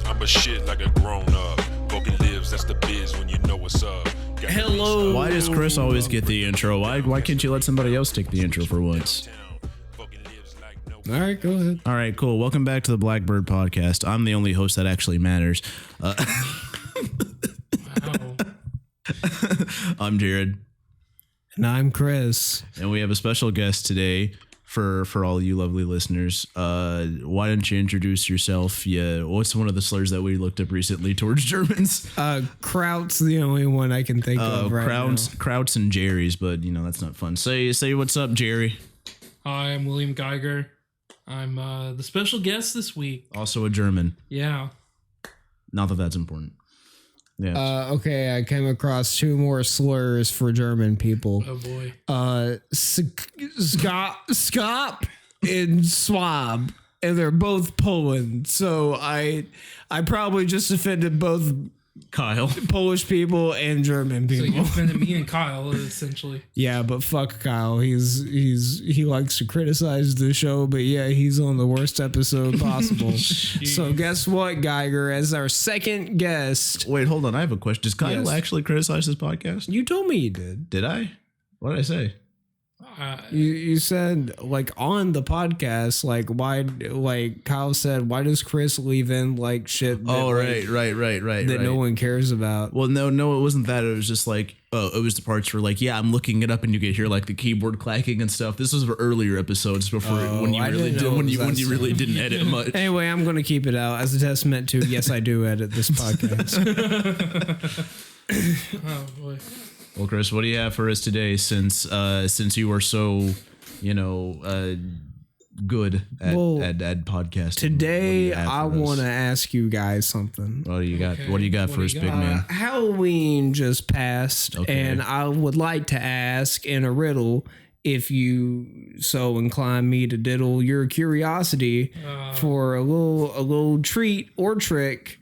I'm a shit like a grown up. Broken lives, that's the biz when you know what's up. Hello. Why does Chris always get the intro? Why can't you let somebody else take the intro for once? All right, go ahead. All right, cool. Welcome back to the Blackbird Podcast. I'm the only host that actually matters. Wow. I'm Jared. And I'm Chris. And we have a special guest today for all you lovely listeners. Why don't you introduce yourself? Yeah, what's one of the slurs that we looked up recently towards Germans? Kraut's the only one I can think of right now. Krauts and Jerry's, but you know that's not fun. Say what's up, Jerry. Hi, I'm William Geiger. I'm the special guest this week. Also a German. Yeah. Not that that's important. Yeah. Okay, I came across two more slurs for German people. Oh boy. Skop and swab, and they're both Poland. So I probably just offended both Kyle. Polish people and German So people. you offended me and Kyle, essentially. Yeah, but fuck Kyle. He likes to criticize the show, but yeah, he's on the worst episode possible. So guess what, Geiger? As our second guest, Wait, hold on. I have a question. Does Kyle Yes. actually criticize this podcast? you told me you did. Did I? What did I say? You said like on the podcast, like why? Like Kyle said, why does Chris leave in like shit? That, Oh, like, right. that no one cares about. Well, no, it wasn't that. It was just like, it was the parts where like, yeah, I'm looking it up and you could hear like the keyboard clacking and stuff. This was for earlier episodes before when you I really didn't did know when it you was when that you really didn't edit much. Anyway, I'm going to keep it out as a testament to yes, I do edit this podcast. Oh boy. Well, Chris, what do you have for us today? Since you are so, good at podcasting. Today, I want to ask you guys something. What do you got? Okay. What do you got What for do us, you big got? man? Halloween just passed, Okay. and I would like to ask in a riddle, if you so incline me to diddle your curiosity for a little treat or trick,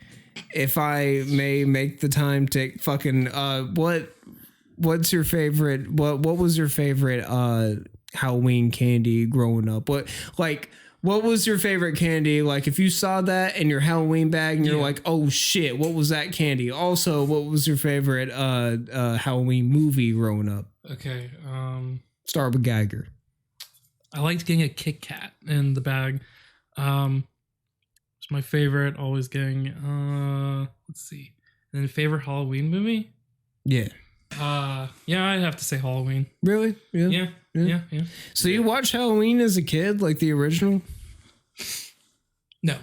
if I may make the time tick. Fucking what's your favorite? What was your favorite Halloween candy growing up? What was your favorite candy? Like if you saw that in your Halloween bag and you're like, oh shit, what was that candy? Also, what was your favorite Halloween movie growing up? Okay. Start with Geiger. I liked getting a Kit Kat in the bag. It's my favorite. Always getting. Let's see. And then favorite Halloween movie. Yeah. Yeah, I'd have to say Halloween. Really? Yeah. So you watched Halloween as a kid, like the original? No.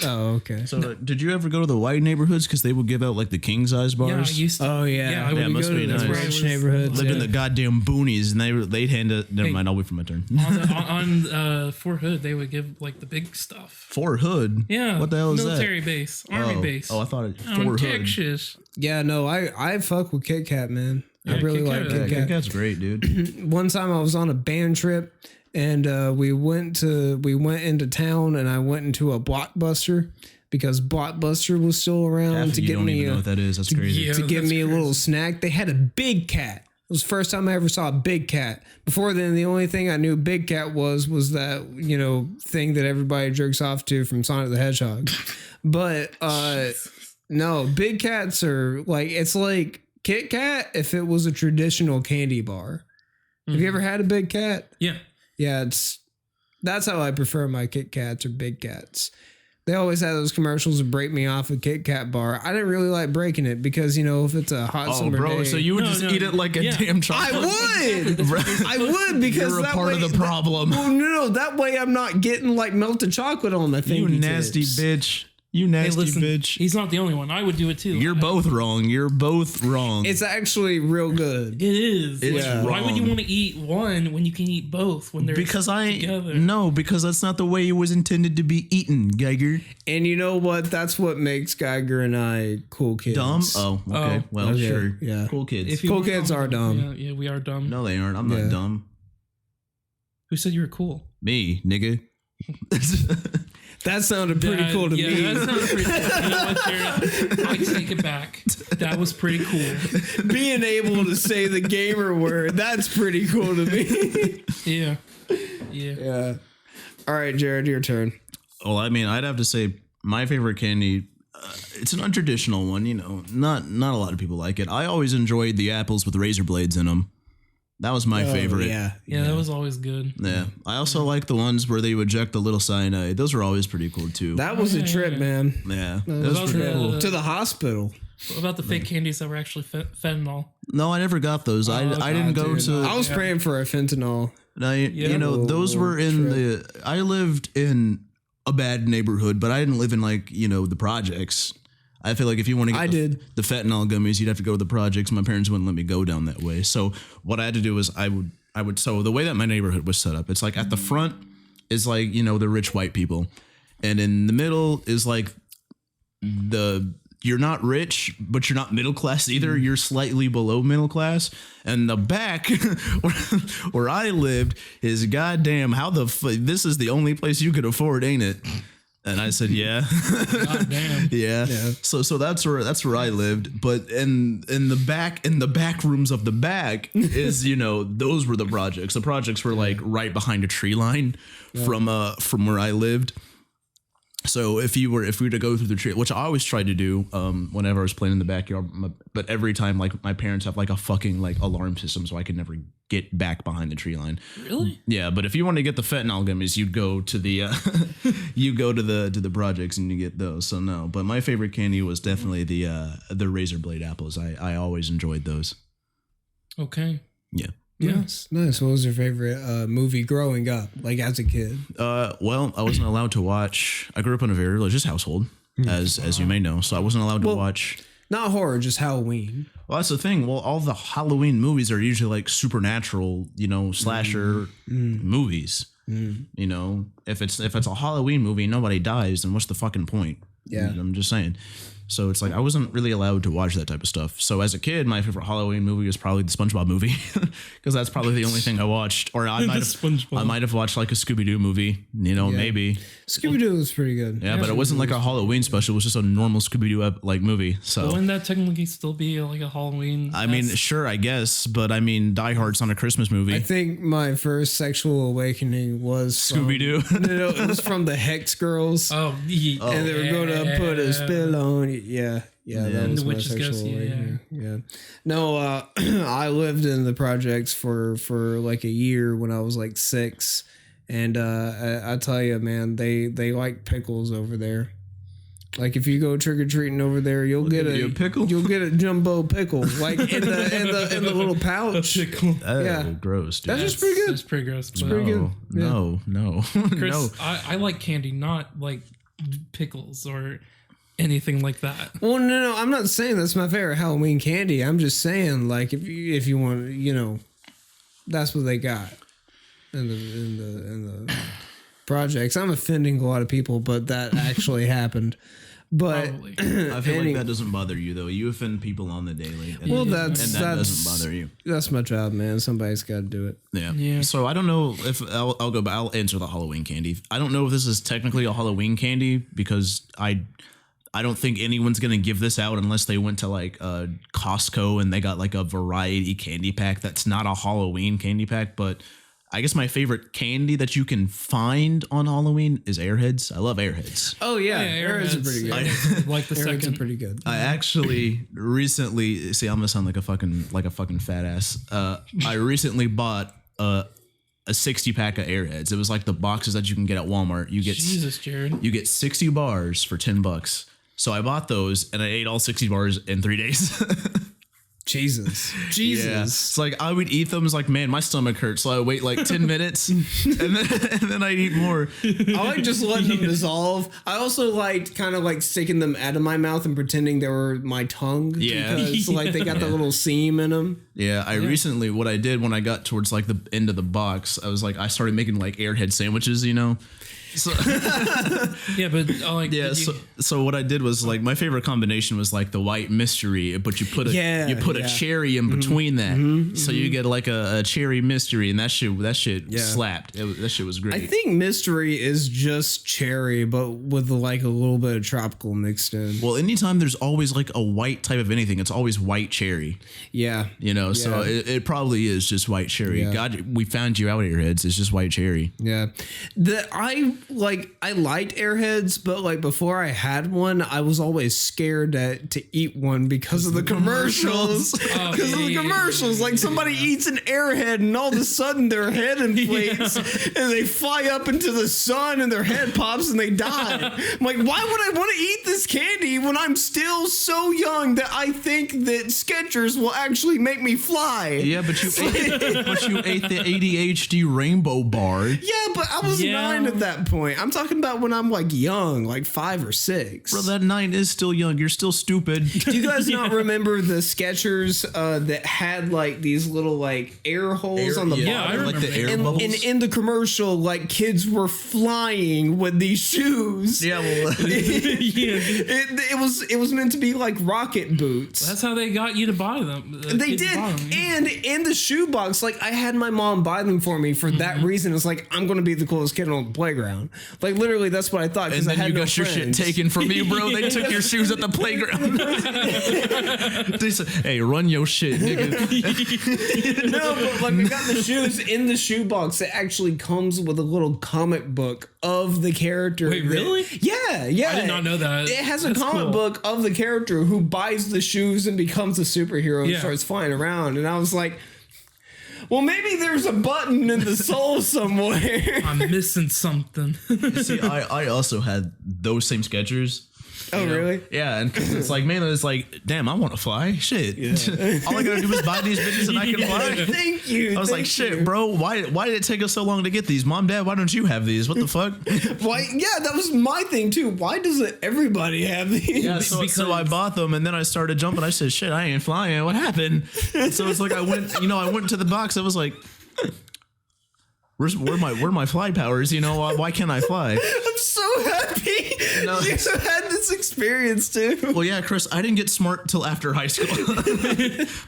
Oh, okay. So, did you ever go to the white neighborhoods because they would give out like the king size bars? Yeah, I used to. Oh yeah. Yeah, I Yeah, would it must go be to nice. that's where I Rich was- neighborhoods, Lived in yeah. the goddamn boonies, and they'd hand it. Never Hey. mind, I'll wait for my turn. on Fort Hood, they would give like the big stuff. Fort Hood. Yeah. What the hell is military that? base, army base. Oh, I thought it Out in Fort Hood. Texas. Yeah, no, I fuck with Kit Kat, man. I Yeah, really Kit like Kat. Kit Yeah, Kat. Kit Kat's great, dude. One time I was on a band trip and we went into town and I went into a Blockbuster because Blockbuster was still around Half of to you get don't me even know what that is. That's crazy. Yeah. to give that's me a crazy. little snack. They had a Big Cat. It was the first time I ever saw a Big Cat. Before then, the only thing I knew Big Cat was that, thing that everybody jerks off to from Sonic the Hedgehog. But no, Big Cats are like, it's like Kit Kat if it was a traditional candy bar. Have you ever had a Big Cat? Yeah. Yeah, that's how I prefer my Kit Kats or Big Cats. They always had those commercials to break me off a Kit Kat bar. I didn't really like breaking it because, if it's a hot Oh, summer bro, day. so you would No, just no, eat it like a yeah. damn chocolate? I would. I would because You're a that part way, of the problem. Well, no, that way I'm not getting like melted chocolate on my You fingertips. nasty bitch. You Hey, nasty listen, bitch. he's not the only one. I would do it too. You're both wrong. You're both wrong. It's actually real good. It is. It's Why would you wrong. want to eat one when you can eat both when they're because together? because that's not the way it was intended to be eaten, Geiger. And you know what? That's what makes Geiger and I cool kids. Dumb? Oh, okay. Oh, well, okay, sure. yeah. Cool kids. If you Cool wanna kids call are me- dumb. Yeah, we are dumb. No, they aren't. I'm Yeah. not dumb. Who said you were cool? Me, nigga. That sounded pretty That- cool to yeah, me. that sounded pretty cool. You know what, Jared? I take it back. That was pretty cool. Being able to say the gamer word, that's pretty cool to me. Yeah. Yeah. Yeah. All right, Jared, your turn. Well, I mean, I'd have to say my favorite candy it's an untraditional one. You know, not a lot of people like it. I always enjoyed the apples with razor blades in them. That was my favorite. Yeah. That was always good. Yeah. I also like the ones where they would inject a little cyanide. Those were always pretty cool too. That was a trip, man. Yeah. That That was was pretty cool. To the hospital. What about the fake candies that were actually fentanyl? No, I never got those. I didn't go Dude, to. I was praying for a fentanyl. No, you know, those were in the. I lived in a bad neighborhood, but I didn't live in like, you know, the projects. I feel like if you want to get the fentanyl gummies, you'd have to go to the projects. My parents wouldn't let me go down that way. So what I had to do was I would so the way that my neighborhood was set up, it's like at the front is like, you know, the rich white people. And in the middle is like you're not rich, but you're not middle class either. You're slightly below middle class. And the back where I lived is goddamn this is the only place you could afford, ain't it? And I said, yeah. God damn. Yeah. So that's where I lived. But in the back rooms of the back is, you know, those were the projects. The projects were like right behind a tree line from where I lived. So if we were to go through the tree, which I always tried to do whenever I was playing in the backyard, but every time like my parents have like a fucking like alarm system, so I could never get back behind the tree line. Really? Yeah, but if you want to get the fentanyl gummies, you'd go to the to the projects and you get those. So no, but my favorite candy was definitely the razor blade apples. I always enjoyed those. Okay. Yeah. Nice. What was your favorite movie growing up, like as a kid? Well, I wasn't allowed to watch. I grew up in a very religious household, as you may know, so I wasn't allowed to watch. Not horror, just Halloween. Well, that's the thing. Well, all the Halloween movies are usually like supernatural, you know, slasher movies. You know, if it's a Halloween movie and nobody dies, then what's the fucking point? Yeah. I'm just saying. So it's like I wasn't really allowed to watch that type of stuff. So as a kid, my favorite Halloween movie was probably the SpongeBob movie because that's probably the only thing I watched. Or I might have watched like a Scooby-Doo movie, you know, maybe. Scooby-Doo was pretty good. Yeah, but it wasn't like a Halloween special. It was just a normal Scooby-Doo like movie. So Wouldn't that technically still be like a Halloween? I mean, sure, I guess, but I mean, Die Hard's not a Christmas movie. I think my first sexual awakening was Scooby-Doo. No, it was from the Hex Girls. Oh, And they were going to put a spell on it. Yeah, that was the my witch's sexual ghost, awakening. Yeah. No, I lived in the projects for like a year when I was like 6. And I tell you, man, they like pickles over there. Like if you go trick or treating over there, you'll get a pickle. You'll get a jumbo pickle, like in the little pouch. Yeah, gross, dude. That's just pretty good. It's pretty gross. It's pretty good. No. Chris, No. I like candy, not like pickles or anything like that. Well, no, I'm not saying that's my favorite Halloween candy. I'm just saying, like, if you want, you know, that's what they got in the projects. I'm offending a lot of people, but that actually happened. But Probably. I feel like that doesn't bother you though. You offend people on the daily. And, Well, that doesn't bother you. That's my job, man. Somebody's got to do it. Yeah. So I don't know if I'll go back. I'll answer the Halloween candy. I don't know if this is technically a Halloween candy because I don't think anyone's gonna give this out unless they went to like Costco and they got like a variety candy pack. That's not a Halloween candy pack, but I guess my favorite candy that you can find on Halloween is Airheads. I love Airheads. Oh yeah, Airheads are pretty good. Like the Airheads second. are pretty good. I actually recently I'm gonna sound like a fucking fat ass. I recently bought a 60 pack of Airheads. It was like the boxes that you can get at Walmart. You get Jesus, Jared. You get 60 bars for $10. So I bought those and I ate all 60 bars in 3 days. Jesus. Yeah. It's like I would eat them. It's like, man, my stomach hurts. So I wait like 10 minutes and then I eat more. I like just letting them dissolve. I also liked kind of like sticking them out of my mouth and pretending they were my tongue. Yeah. Because like they got the little seam in them. Yeah. Recently, what I did when I got towards like the end of the box, I was like, I started making like Airhead sandwiches, you know? So Yeah, but like so what I did was like my favorite combination was like the white mystery, but you put a cherry in between that, so you get like a cherry mystery, and that shit slapped. That shit was great. I think mystery is just cherry, but with like a little bit of tropical mixed in. Well, anytime there's always like a white type of anything, it's always white cherry. Yeah, you know, so it probably is just white cherry. Yeah. God, we found you out, Airheads. It's just white cherry. Yeah, I liked Airheads, but like before I had one, I was always scared to eat one because of the commercials. Because of the commercials, like somebody eats an Airhead and all of a sudden their head inflates and they fly up into the sun and their head pops and they die. I'm like, why would I want to eat this candy when I'm still so young that I think that Skechers will actually make me fly? Yeah, but you ate the ADHD rainbow bar. Yeah, but I was 9 at that point. I'm talking about when I'm like young, like 5 or 6. Bro, that 9 is still young. You're still stupid. Do you guys not remember the Skechers that had like these little like air holes on the bottom? I remember like the air bubbles. And in the commercial, like kids were flying with these shoes. Yeah, well, it was meant to be like rocket boots. That's how they got you to buy them. They did, and in the shoebox, like I had my mom buy them for me for that reason. It's like I'm going to be the coolest kid on the playground. Like literally, that's what I thought. and then I had you got your shit taken from you, bro. They took your shoes at the playground. They said, "Hey, run your shit, nigga." No, but like we got the shoes in the shoebox. It actually comes with a little comic book of the character. Wait, really? Yeah. I did not know that. It has a comic book of the character who buys the shoes and becomes a superhero and starts flying around. And I was like, well, maybe there's a button in the sole somewhere. I'm missing something. See, I also had those same Skechers. Oh, really? Yeah, and it's like, man, it's like, damn, I want to fly. Shit. Yeah. All I gotta do is buy these bitches and I can fly. Thank you. I was like, shit, bro, why did it take us so long to get these? Mom, Dad, why don't you have these? What the fuck? Why? Yeah, that was my thing too. Why doesn't everybody have these? Yeah, so I bought them and then I started jumping. I said, shit, I ain't flying. What happened? And so it's like I went to the box. I was like, where my fly powers? You know, why can't I fly? I'm so happy you had this experience too. Well, yeah, Chris, I didn't get smart till after high school.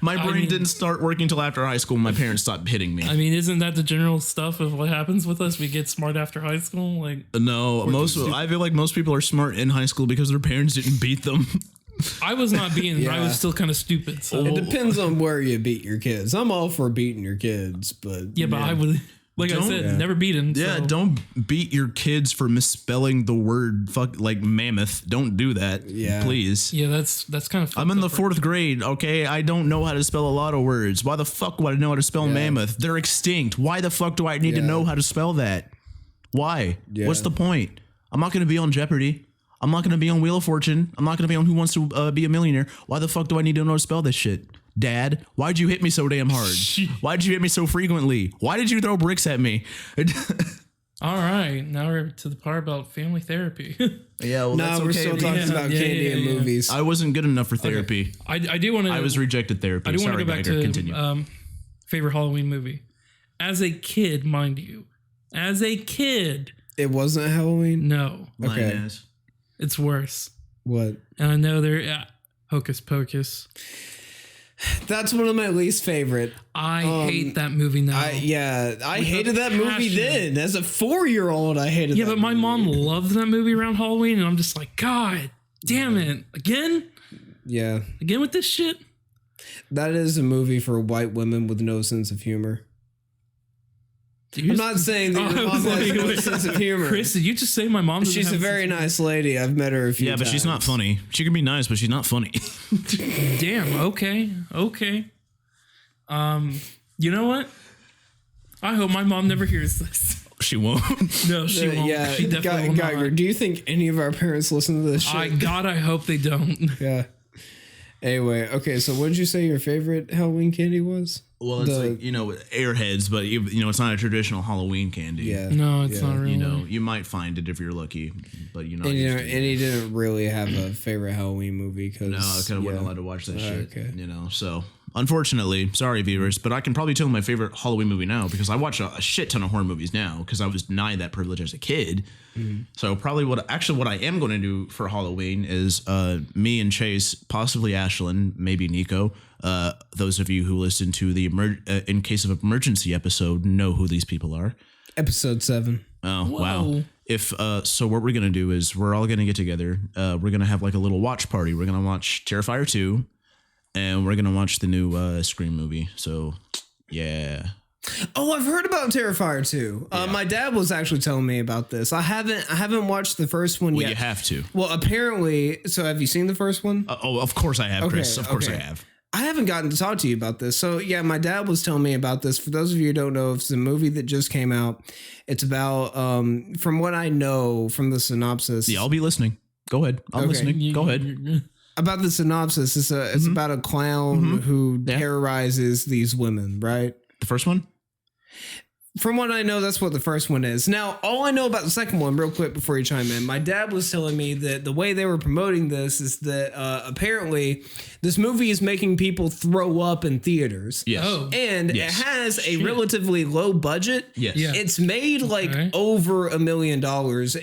My brain didn't start working till after high school. My parents stopped hitting me. I mean, isn't that the general stuff of what happens with us? We get smart after high school? Like, no, I feel like most people are smart in high school because their parents didn't beat them. I was not being, I was still kind of stupid. So. It depends on where you beat your kids. I'm all for beating your kids, but but I would, like I said, never beat him. Yeah, so. Don't beat your kids for misspelling the word like mammoth. Don't do that. Yeah, please. Yeah, that's kind of. I'm in the 4th grade. Okay, I don't know how to spell a lot of words. Why the fuck would I know how to spell mammoth? They're extinct. Why the fuck do I need to know how to spell that? Why? Yeah. What's the point? I'm not going to be on Jeopardy. I'm not going to be on Wheel of Fortune. I'm not going to be on Who Wants to Be a Millionaire. Why the fuck do I need to know how to spell this shit? Dad, why'd you hit me so damn hard? Why'd you hit me so frequently? Why did you throw bricks at me? All right, now we're to the part about family therapy. Yeah, well, that's okay. We're still talking about candy and movies. I wasn't good enough for therapy. Okay. I do want to. I was rejected therapy. I do want to go back to continue. Favorite Halloween movie. As a kid, mind you, as a kid, it wasn't Halloween. No, okay, it's worse. What? And I know they're Hocus Pocus. That's one of my least favorite. I hate that movie now. I hated that movie then. As a 4-year-old, I hated that Yeah, but my mom loved that movie around Halloween, and I'm just like, God damn it. Again? Yeah. Again with this shit? That is a movie for white women with no sense of humor. I'm not saying that your mom has no sense of humor. Chris, did you just say my mom? She's a very nice lady. I've met her a few times. Yeah, but she's not funny. She can be nice, but she's not funny. Damn. Okay. You know what? I hope my mom never hears this. She won't. No, she won't. Yeah, she definitely will Geiger, not. do you think any of our parents listen to this shit? God, I hope they don't. Yeah. Anyway, okay, so what did you say your favorite Halloween candy was? Well, it's like, Airheads, but it's not a traditional Halloween candy. Yeah. No, it's not really. You might find it if you're lucky, but you're not. And he didn't really have a favorite Halloween movie because no, I kind of wasn't allowed to watch that shit. Okay. So unfortunately, sorry viewers, but I can probably tell you my favorite Halloween movie now because I watch a shit ton of horror movies now because I was denied that privilege as a kid. Mm-hmm. So probably what I am going to do for Halloween is me and Chase, possibly Ashlyn, maybe Nico. Those of you who listen to the in case of emergency episode know who these people are. Episode 7. Oh, wow. So what we're going to do is we're all going to get together. We're going to have like a little watch party. We're going to watch Terrifier 2 and we're going to watch the new Scream movie. So yeah. Oh, I've heard about Terrifier 2. My dad was actually telling me about this. I haven't watched the first one yet. You have to. Well, apparently. So, have you seen the first one? Of course I have, Chris. Of course I have. I haven't gotten to talk to you about this. So, yeah, my dad was telling me about this. For those of you who don't know, it's a movie that just came out. It's about, from what I know from the synopsis. Yeah, I'll be listening. Go ahead. I'm listening. Go ahead. About the synopsis, it's about a clown who terrorizes these women, right? The first one? From what I know, that's what the first one is. Now, all I know about the second one, real quick before you chime in, my dad was telling me that the way they were promoting this is that apparently this movie is making people throw up in theaters. Yes. Oh. And it has a relatively low budget. Yes. Yeah. It's made over $1 million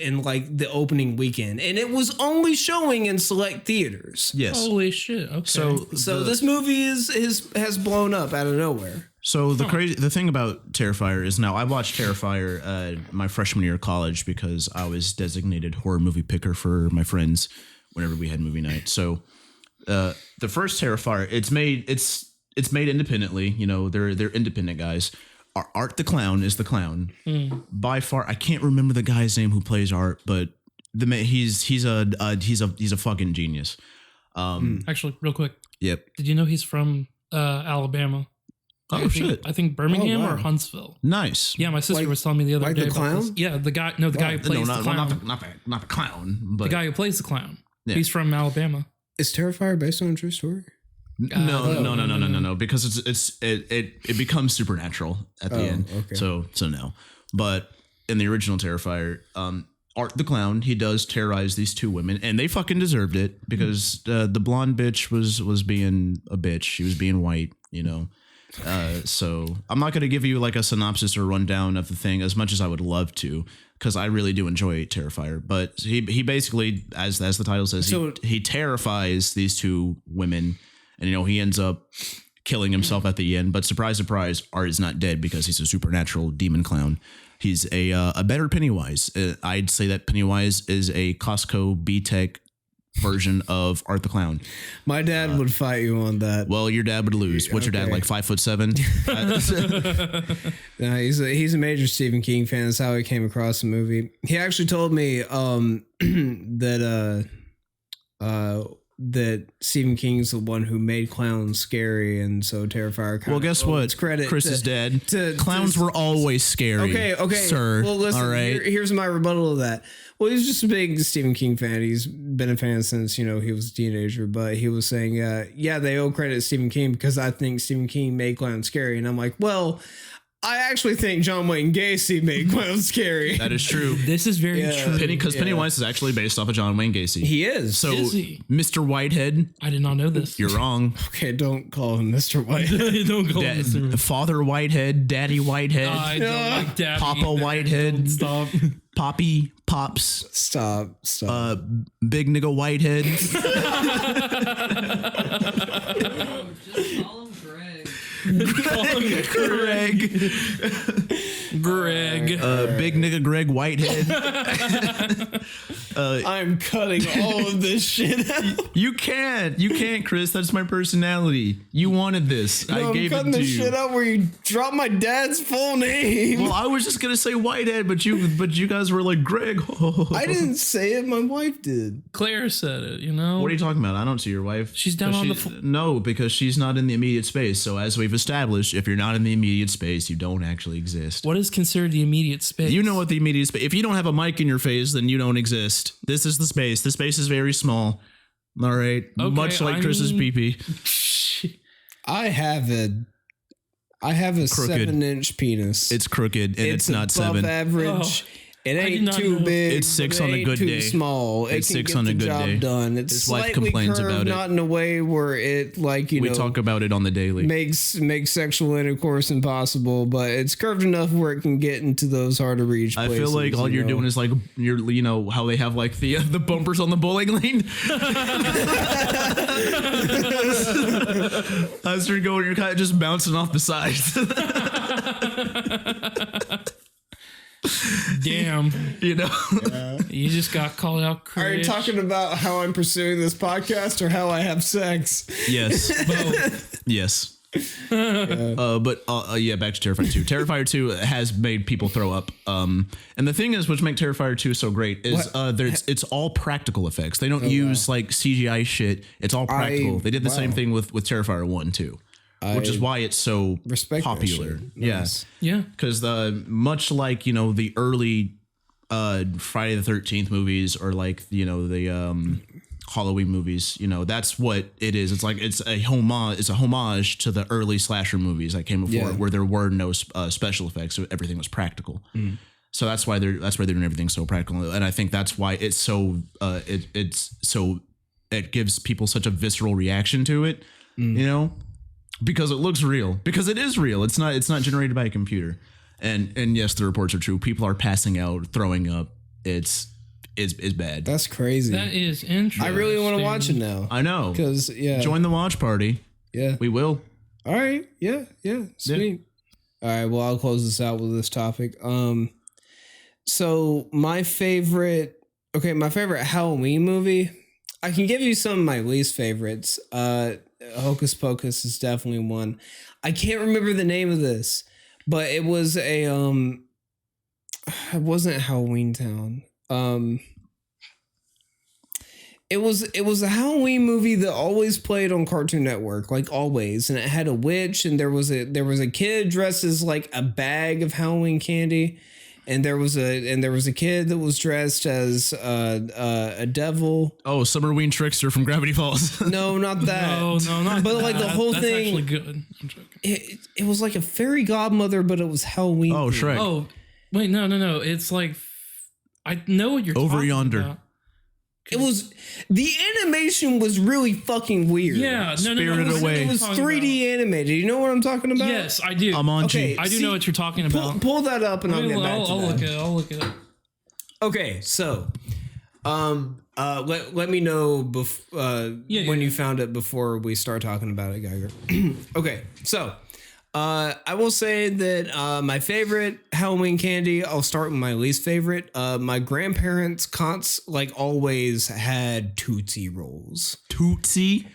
in like the opening weekend, and it was only showing in select theaters. Yes. Holy shit. Okay. So this movie has blown up out of nowhere. So the thing about Terrifier is now I watched Terrifier my freshman year of college because I was designated horror movie picker for my friends whenever we had movie night. So the first Terrifier, it's made independently. You know, they're independent guys. Art the Clown is the clown. By far, I can't remember the guy's name who plays Art, but he's a fucking genius. Actually, real quick. Yep. Did you know he's from Alabama? Shit. I think Birmingham or Huntsville. Nice. Yeah, my sister was telling me the other day. The clown? About this. Yeah, the guy. No, the guy who plays the clown. Not the clown, but The guy who plays the clown. Yeah. He's from Alabama. Is Terrifier based on a true story? No, because it becomes supernatural at the end. Okay. So no. But in the original Terrifier, Art the Clown, he does terrorize these two women, and they fucking deserved it because the blonde bitch was being a bitch. She was being white, you know. So I'm not going to give you like a synopsis or rundown of the thing as much as I would love to, because I really do enjoy Terrifier. But he basically, as the title says, he terrifies these two women, and you know he ends up killing himself at the end. But surprise, surprise, Art is not dead because he's a supernatural demon clown. He's a better Pennywise. I'd say that Pennywise is a Costco B-Tech version of Art the Clown. My dad would fight you on that. Well, your dad would lose. What's your dad, like 5'7"? No, he's a major Stephen King fan. That's how he came across the movie. He actually told me that Stephen King's the one who made clowns scary, and so Terrifier. Well, guess what? Chris is dead. Clowns were always scary. Okay, sir. Well, listen. All right. Here's my rebuttal to that. Well, he's just a big Stephen King fan. He's been a fan since he was a teenager. But he was saying, they owe credit to Stephen King because I think Stephen King made clowns scary, and I'm like, well, I actually think John Wayne Gacy made clowns scary. That is true. This is very true. Because Pennywise is actually based off of John Wayne Gacy. He is. So, Is he? Mr. Whitehead. I did not know this. You're wrong. Okay, don't call him Mr. Whitehead. Don't call him Mr. Father Whitehead, Daddy Whitehead, I don't like Daddy. Papa Whitehead. Stop. Poppy, Pops. Stop. Big nigga Whitehead. Just call him Greg. Greg. Big nigga Greg Whitehead. I'm cutting all of this shit out. You can't, Chris. That's my personality. You wanted this. No, I gave I'm cutting it to the you. shit out where you drop my dad's full name. Well, I was just gonna say Whitehead, but you guys were like Greg. I didn't say it. My wife did. Claire said it, you know? What are you talking about? I don't see your wife. She's down on the No, because she's not in the immediate space. So as we've established, if you're not in the immediate space, you don't actually exist. What is considered the immediate space? You know what the immediate space. If you don't have a mic in your face, then you don't exist. This is the space. The space is very small. All right, Okay, much like Chris's pee-pee. I have a Crooked. 7-inch penis. It's crooked and it's not above 7. average. It did ain't not too know. big. It's 6 but on it a ain't good too day. small. It's it can 6 get on a the good job day. done. It's His wife slightly complains curved, about it. not in a way where it We talk about it on the daily. makes sexual intercourse impossible, but it's curved enough where it can get into those hard to reach I places. feel like all you're doing is like how they have like the bumpers on the bowling lane. As you're going, you're kind of just bouncing off the sides. Damn. You know. You just got called out. Are you talking about how I'm pursuing this podcast or how I have sex? Yes. Both. Yes. But back to Terrifier 2. Terrifier 2 has made people throw up. And the thing is, which make Terrifier 2 so great is it's all practical effects. They don't use like CGI shit. It's all practical. They did the same thing with Terrifier 1 too, which is why it's so popular. Nice. Yeah. Because much like the early Friday the 13th movies or like the Halloween movies, that's what it is. It's like it's a homage to the early slasher movies that came before, where there were no special effects, so everything was practical. So that's why they're doing everything so practical, and I think that's why it's so it gives people such a visceral reaction to it, because it looks real, because it is real. It's not generated by a computer, and yes, the reports are true. People are passing out, throwing up. It's bad. That's crazy. That is interesting. I really want to watch it now. I know. Because, join the watch party. Yeah. We will. All right. Yeah. Sweet. Yeah. All right. Well, I'll close this out with this topic. So my favorite Halloween movie, I can give you some of my least favorites. Hocus Pocus is definitely one. I can't remember the name of this, but it was it wasn't Halloween Town. It was a Halloween movie that always played on Cartoon Network, like always, and it had a witch, and there was a kid dressed as like a bag of Halloween candy, and there was a kid that was dressed as a devil. Oh, Summerween Trickster from Gravity Falls. No, not that. No, not. But that. like the whole That's thing. actually good. I'm joking. It was like a fairy godmother, but it was Halloween. Oh, Shrek. Oh, wait, no. It's like I know what you're Over talking Yonder. about. It was, the animation was really fucking weird. Yeah, Spirited no. Away. It was 3D animated. You know what I'm talking about? Yes, I do. I'm on Okay. I do know what you're talking about. Pull that up and I'll get back to that. I'll look it up. Okay, so, let me know when you found it before we start talking about it, Geiger. Okay, so, I will say that my favorite Halloween candy, I'll start with my least favorite. My grandparents always had Tootsie Rolls. Tootsie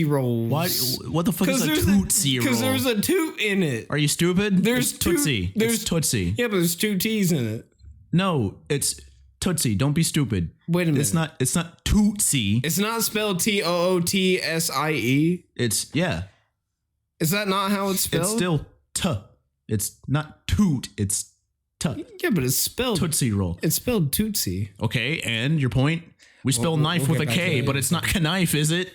Rolls. What the fuck is a Tootsie Roll? Because there's a toot in it. Are you stupid? There's it's Tootsie. It's Tootsie. Yeah, but there's two T's in it. No, it's Tootsie. Don't be stupid. Wait a minute. It's not Tootsie. It's not spelled Tootsie. It's Is that not how it's spelled? It's still It's not toot. It's Yeah, but it's spelled Tootsie Roll. It's spelled Tootsie. Okay, and your point? We spell knife with a K, but it's not knife, is it?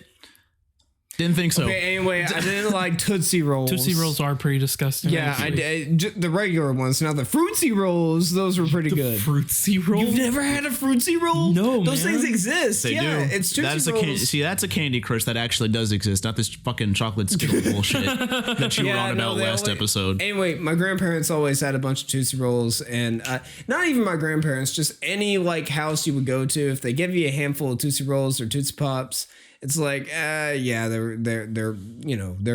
Didn't think so. Okay, anyway, I didn't like Tootsie Rolls. Tootsie Rolls are pretty disgusting. Yeah, the regular ones. Now the Fruitsy Rolls, those were pretty good. Fruitsy Roll? You've never had a Fruitsy Roll? No, those things exist. They do. It's Tootsie Rolls. That's a Candy Crush that actually does exist, not this fucking chocolate Skittle bullshit that you were on about last episode. Anyway, my grandparents always had a bunch of Tootsie Rolls, and not even my grandparents, just any like house you would go to, if they give you a handful of Tootsie Rolls or Tootsie Pops, it's like, they're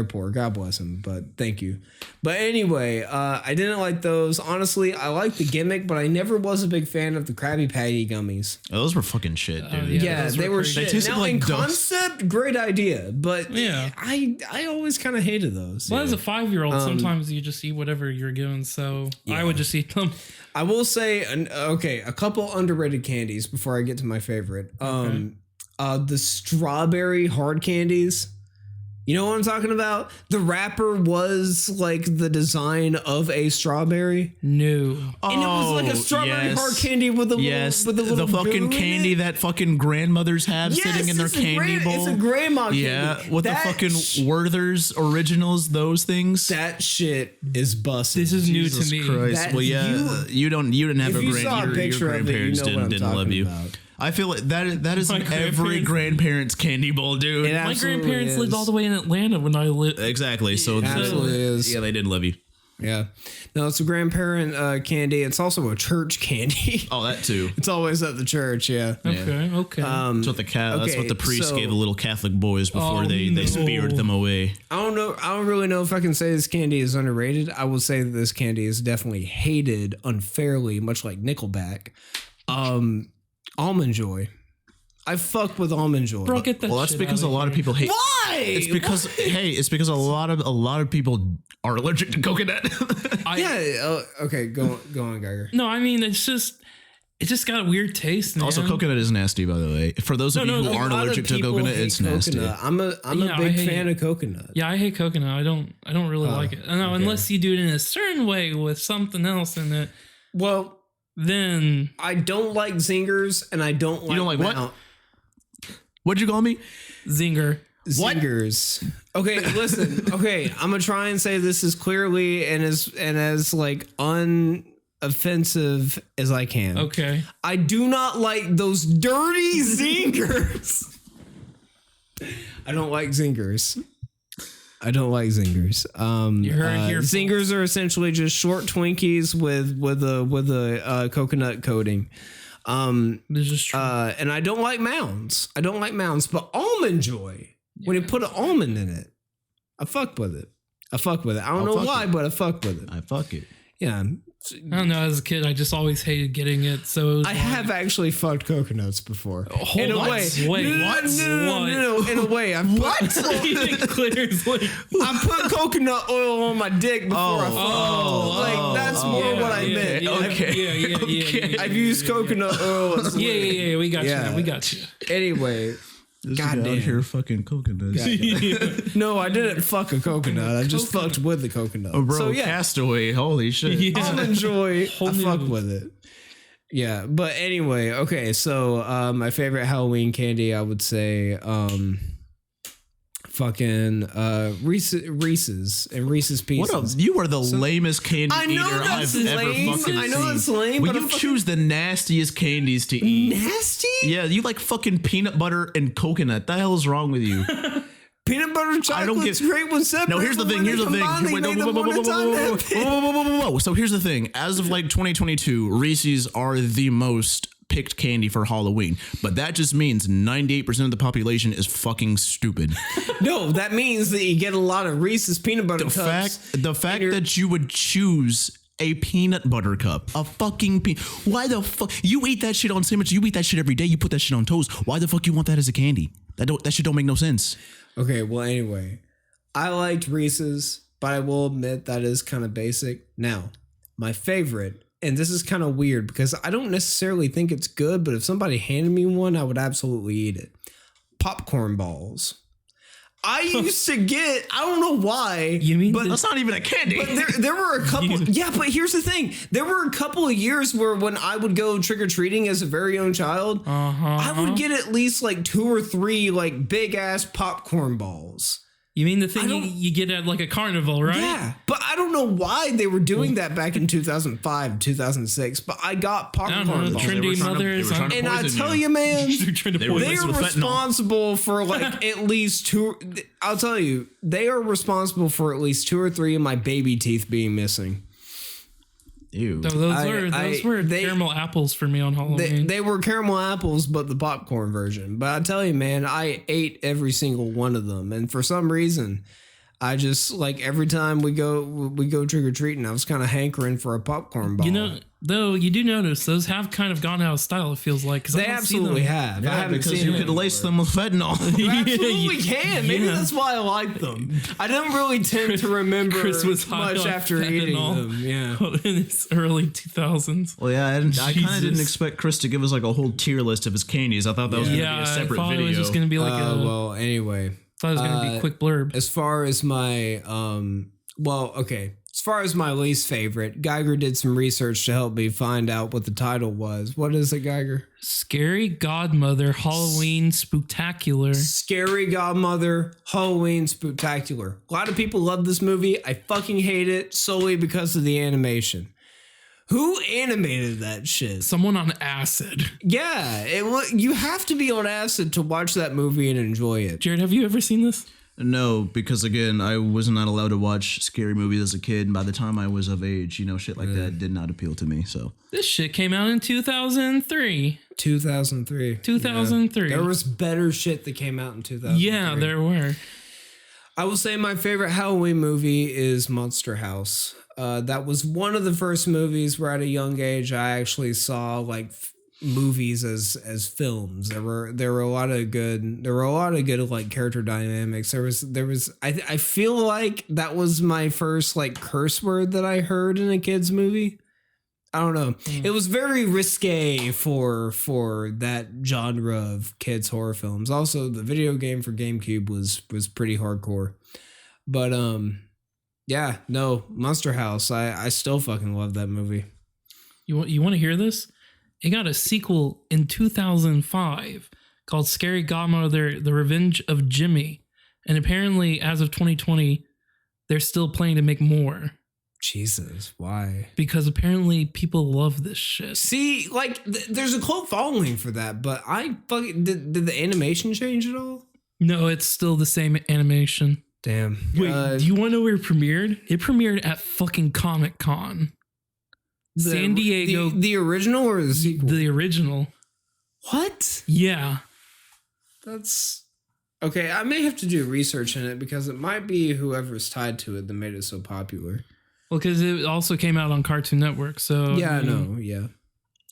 poor. God bless them, but thank you. But anyway, I didn't like those. Honestly, I liked the gimmick, but I never was a big fan of the Krabby Patty gummies. Oh, those were fucking shit, dude. Yeah, they were shit. They now, in concept, great idea, but yeah, I always kind of hated those. Well, as a 5-year-old, sometimes you just eat whatever you're given, so I would just eat them. I will say, a couple underrated candies before I get to my favorite. The strawberry hard candies. You know what I'm talking about? The wrapper was like the design of a strawberry. No. And it was like a strawberry hard candy with a little fucking candy that fucking grandmothers have sitting in their candy bowl. It's a grandma candy. Yeah, with the fucking Werther's originals, those things. That shit is busted. This is new to me. Christ. Well, yeah, you didn't have your grandparents didn't love you. About. I feel like that is in every grandparent's candy bowl, dude. My grandparents lived all the way in Atlanta when I lived. Exactly. So it absolutely is. Yeah, they did love you. Yeah. No, it's a grandparent candy. It's also a church candy. Oh, that too. It's always at the church. Yeah. Okay. That's what the priest gave the little Catholic boys before they speared them away. I don't really know if I can say this candy is underrated. I will say that this candy is definitely hated unfairly, much like Nickelback. Almond Joy. I fuck with Almond Joy. Bro, get that Well, that's shit because a outta lot of here. people hate. Why? It's because it's because a lot of people are allergic to coconut. Okay, go on, Geiger. No, I mean, it just got a weird taste, man. Also, coconut is nasty, by the way. For those of you who aren't allergic to coconut, it's nasty. I'm a big fan of coconut. Yeah, I hate coconut. I don't really like it. No, okay. unless you do it in a certain way with something else in it. Well, then I don't like zingers, and I don't like. You don't like what? What'd you call me? zinger. Zingers. Okay, listen. Okay, I'm gonna try and say this as clearly and as like unoffensive as I can. Okay. I do not like those dirty zingers. I don't like zingers. You heard it here, Zingers are essentially just short Twinkies with a coconut coating. This is true. And I don't like mounds. But Almond Joy, when you put an almond in it, I fuck with it. I don't know why, but I fuck with it. I fuck it. Yeah. I don't know. As a kid, I just always hated getting it. So it was I have actually fucked coconuts before. In a way. Wait, what? No. In a way. I put coconut oil on my dick before I fucked. That's more what I meant. Yeah. I've used coconut oil as Yeah. We got Yeah. you. We got you. Anyway. This guy out here fucking coconuts. No, I didn't fuck a coconut. I just fucked with the coconut. Oh, bro, So, yeah. Castaway. Holy shit. Yeah. Almond Joy, I new- fuck with it. Yeah, but anyway, okay, so my favorite Halloween candy, I would say fucking Reese's and Reese's Pieces. You are the lamest candy I know eater that's I've lame. ever fucking I know seen. that's lame, Will but you I fucking- choose the nastiest candies to eat? Nasty? Yeah, you like fucking peanut butter and coconut. The hell is wrong with you? Peanut butter and I don't chocolate's get- great when separate. No, here's the but thing. when Here's they the thing. combine, they Wait, no, made them whoa, whoa, one whoa, at a time. whoa. So here's the thing. As of like 2022, Reese's are the most picked candy for Halloween. But that just means 98% of the population is fucking stupid. No, that means that you get a lot of Reese's peanut butter cups. The fact that you would choose a peanut butter cup, a fucking why the fuck you eat that shit on sandwich? You eat that shit every day. You put that shit on toast. Why the fuck you want that as a candy? That shit don't make no sense. Okay, well, anyway, I liked Reese's, but I will admit that is kind of basic. Now, my favorite, and this is kind of weird because I don't necessarily think it's good, but if somebody handed me one, I would absolutely eat it. Popcorn balls. I used to get, I don't know why. You mean but That's not even a candy. But there were a couple. Yeah, but here's the thing. There were a couple of years where when I would go trick or treating as a very young child, I would get at least like 2 or 3 like big ass popcorn balls. You mean the thing you get at like a carnival, right? Yeah, but I don't know why they were doing that back in 2005, 2006. But I got I don't popcorn know. balls. Trendy mothers. And I tell you, man, They're trying to They were they laced are with fentanyl. responsible for like at least 2. I'll tell you, they are responsible for at least 2 or 3 of my baby teeth being missing. Ew. So those were caramel apples for me on Halloween. They were caramel apples, but the popcorn version. But I tell you, man, I ate every single one of them, and for some reason, I just like every time we go trick or treating, I was kind of hankering for a popcorn ball. You know, though, you do notice those have kind of gone out of style. It feels like 'cause I they don't see absolutely them. have. I Yeah, haven't because seen you them could lace them with fentanyl. You absolutely can. Maybe Yeah. that's why I like them. I don't really tend to remember Chris was high much on after eating fentanyl. them. Yeah. In its early 2000s. Well, yeah, I kind of Jesus. didn't expect Chris to give us like a whole tier list of his candies. I thought that was going to be Yeah, a I separate thought video. it was just going to be like Well, anyway. thought it was going to be a quick blurb. As far as my as far as my least favorite, Geiger did some research to help me find out what the title was. What is it, Geiger? Scary Godmother Halloween Spooktacular. Scary Godmother Halloween Spooktacular. A lot of people love this movie. I fucking hate it solely because of the animation. Who animated that shit? Someone on acid. Yeah, you have to be on acid to watch that movie and enjoy it. Jared, have you ever seen this? No, because again, I was not allowed to watch scary movies as a kid. And by the time I was of age, shit like that did not appeal to me. So This shit came out in 2003. 2003. 2003. There was better shit that came out in 2003. Yeah, there were. I will say my favorite Halloween movie is Monster House. That was one of the first movies where at a young age I actually saw like movies as films. There were a lot of good like character dynamics. There was I feel like that was my first like curse word that I heard in a kids movie. I don't know. It was very risque for that genre of kids horror films. Also, the video game for GameCube was pretty hardcore. But yeah, no, Monster House. I still fucking love that movie. You want to hear this? It got a sequel in 2005 called Scary Godmother: The Revenge of Jimmy, and apparently, as of 2020, they're still planning to make more. Jesus, why? Because apparently people love this shit. See, like, there's a cult following for that, but I fucking did the animation change at all? No, it's still the same animation. Damn. Wait, do you want to know where it premiered? It premiered at fucking Comic-Con. San Diego. The original or the sequel? The original. What? Yeah. That's... Okay, I may have to do research in it because it might be whoever's tied to it that made it so popular. Well, because it also came out on Cartoon Network, so... Yeah, I know, yeah.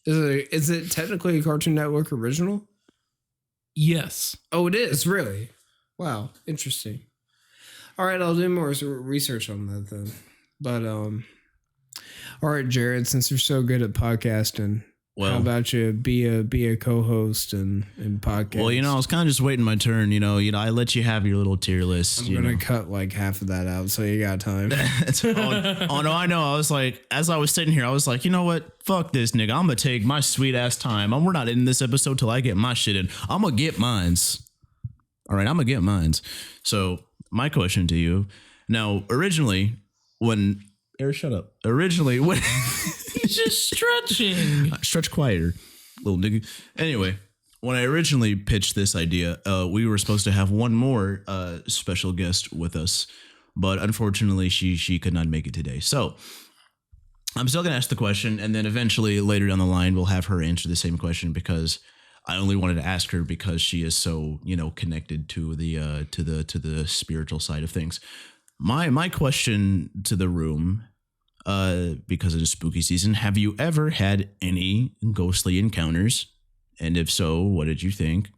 Is it technically a Cartoon Network original? Yes. Oh, it is? Really? Wow, interesting. All right, I'll do more research on that then. But, all right, Jared, since you're so good at podcasting, how about you be a co-host and podcast? Well, I was kind of just waiting my turn. I let you have your little tier list. I'm gonna cut like half of that out, so you got time. Oh no, I know. I was like, as I was sitting here, I was like, you know what? Fuck this, nigga. I'm gonna take my sweet ass time. We're not in this episode till I get my shit in. I'm gonna get mines. All right, I'm gonna get mines. So my question to you now, originally when. Eric, shut up. Originally, when he's just stretching. Stretch quieter, little nigga. Anyway, when I originally pitched this idea, we were supposed to have one more special guest with us, but unfortunately, she could not make it today. So I'm still gonna ask the question, and then eventually later down the line, we'll have her answer the same question because I only wanted to ask her because she is so connected to the spiritual side of things. My question to the room. Because it is spooky season, have you ever had any ghostly encounters? And if so, what did you think?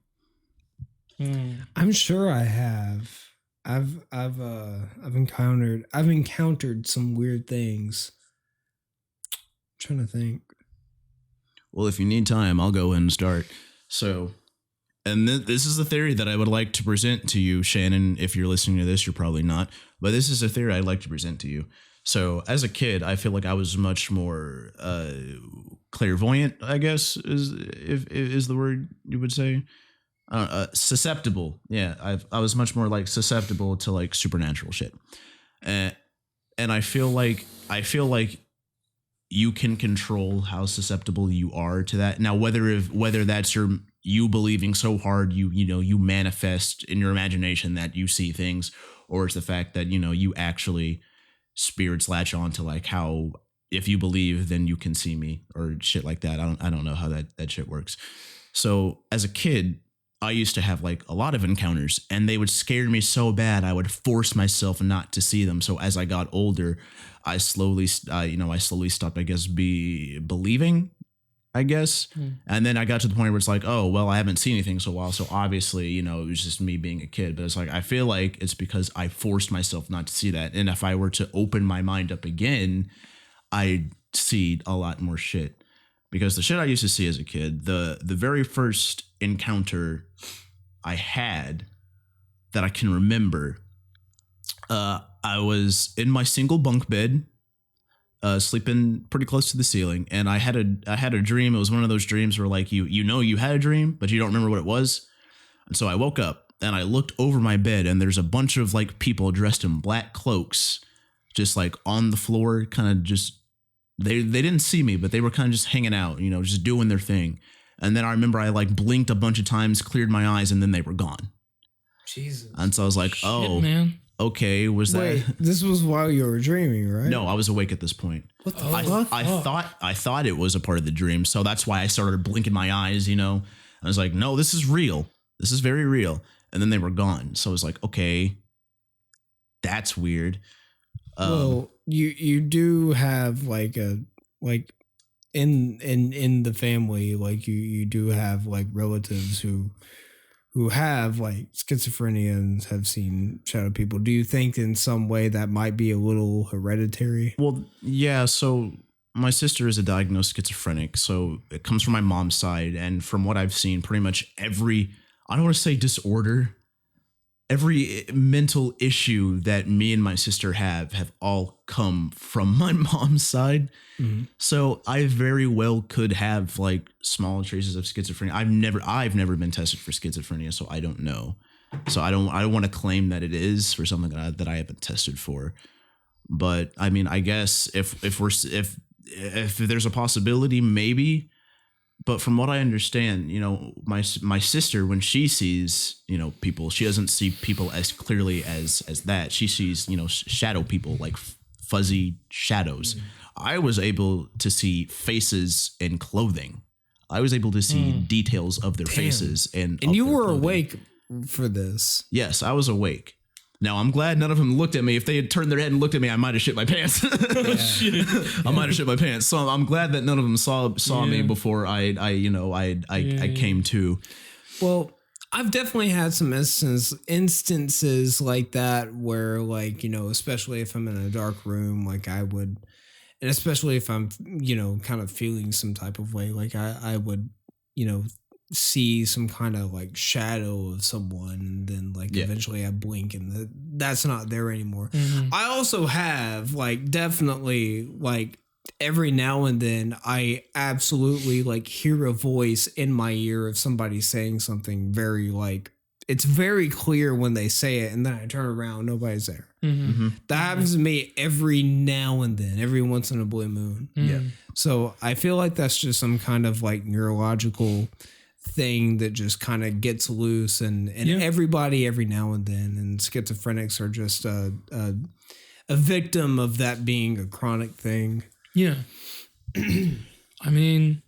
I'm sure I have. I've encountered some weird things. I'm trying to think. Well, if you need time, I'll go ahead and start. So, and this is a theory that I would like to present to you, Shannon. If you're listening to this, you're probably not, but this is a theory I'd like to present to you. So as a kid, I feel like I was much more clairvoyant, I guess is the word you would say. Susceptible. Yeah, I was much more like susceptible to like supernatural shit. And I feel like you can control how susceptible you are to that. Now, whether that's you believing so hard you manifest in your imagination that you see things, or it's the fact that you actually spirits latch on to like how if you believe then you can see me or shit like that. I don't know how that shit works. So as a kid, I used to have like a lot of encounters and they would scare me so bad I would force myself not to see them. So as I got older, I slowly stopped, I guess, believing, I guess. And then I got to the point where it's like, oh, well, I haven't seen anything so while. So obviously, it was just me being a kid. But it's like, I feel like it's because I forced myself not to see that. And if I were to open my mind up again, I'd see a lot more shit. Because the shit I used to see as a kid, the very first encounter I had that I can remember, I was in my single bunk bed, sleeping pretty close to the ceiling, and I had a dream. It was one of those dreams where like you had a dream, but you don't remember what it was. And so I woke up and I looked over my bed, and there's a bunch of like people dressed in black cloaks, just like on the floor, kind of just they didn't see me, but they were kind of just hanging out, just doing their thing. And then I remember I like blinked a bunch of times, cleared my eyes, and then they were gone. Jesus. And so I was like, Shit, oh, man. Okay, Wait, this was while you were dreaming, right? No, I was awake at this point. What the fuck? I thought it was a part of the dream, so that's why I started blinking my eyes. I was like, no, this is real. This is very real. And then they were gone. So I was like, okay, that's weird. Well, you do have like in the family, like you do have like relatives who have like schizophrenia and have seen shadow people. Do you think in some way that might be a little hereditary? Well, yeah. So my sister is a diagnosed schizophrenic, so it comes from my mom's side, and from what I've seen, pretty much every, I don't want to say disorder, every mental issue that me and my sister have all come from my mom's side. Mm-hmm. So I very well could have like small traces of schizophrenia. I've never been tested for schizophrenia, so I don't know. So I don't want to claim that it is for something that I haven't tested for. But I mean, I guess if there's a possibility, maybe. But from what I understand, you know, my sister, when she sees, you know, people, she doesn't see people as clearly as that. She sees, you know, shadow people, like fuzzy shadows. Mm-hmm. I was able to see faces and clothing. I was able to see details of their faces and you were awake for this. Yes, I was awake. Now, I'm glad none of them looked at me. If they had turned their head and looked at me, I might have shit my pants. I might have shit my pants. So I'm glad that none of them saw me before I came to. Well, I've definitely had some instances like that where, like, you know, especially if I'm in a dark room, like I would, and especially if I'm, you know, kind of feeling some type of way, like I would, you know, see some kind of like shadow of someone, and then like eventually I blink and that's not there anymore. Mm-hmm. I also have like definitely like every now and then I absolutely like hear a voice in my ear of somebody saying something very like, it's very clear when they say it, and then I turn around, nobody's there. Mm-hmm. Mm-hmm. That happens to me every now and then, every once in a blue moon. Mm-hmm. Yeah. So I feel like that's just some kind of like neurological thing that just kind of gets loose, and everybody every now and then, and schizophrenics are just a victim of that being a chronic thing. Yeah. I mean,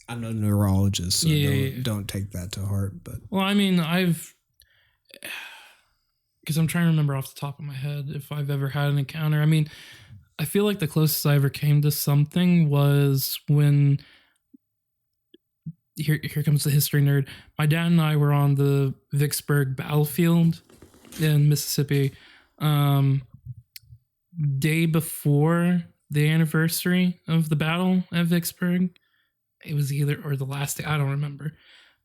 I'm no neurologist, so don't take that to heart. But well, I mean, because I'm trying to remember off the top of my head if I've ever had an encounter. I mean, I feel like the closest I ever came to something was when here comes the history nerd. My dad and I were on the Vicksburg battlefield in Mississippi, day before the anniversary of the battle at Vicksburg. It was either or the last day, I don't remember,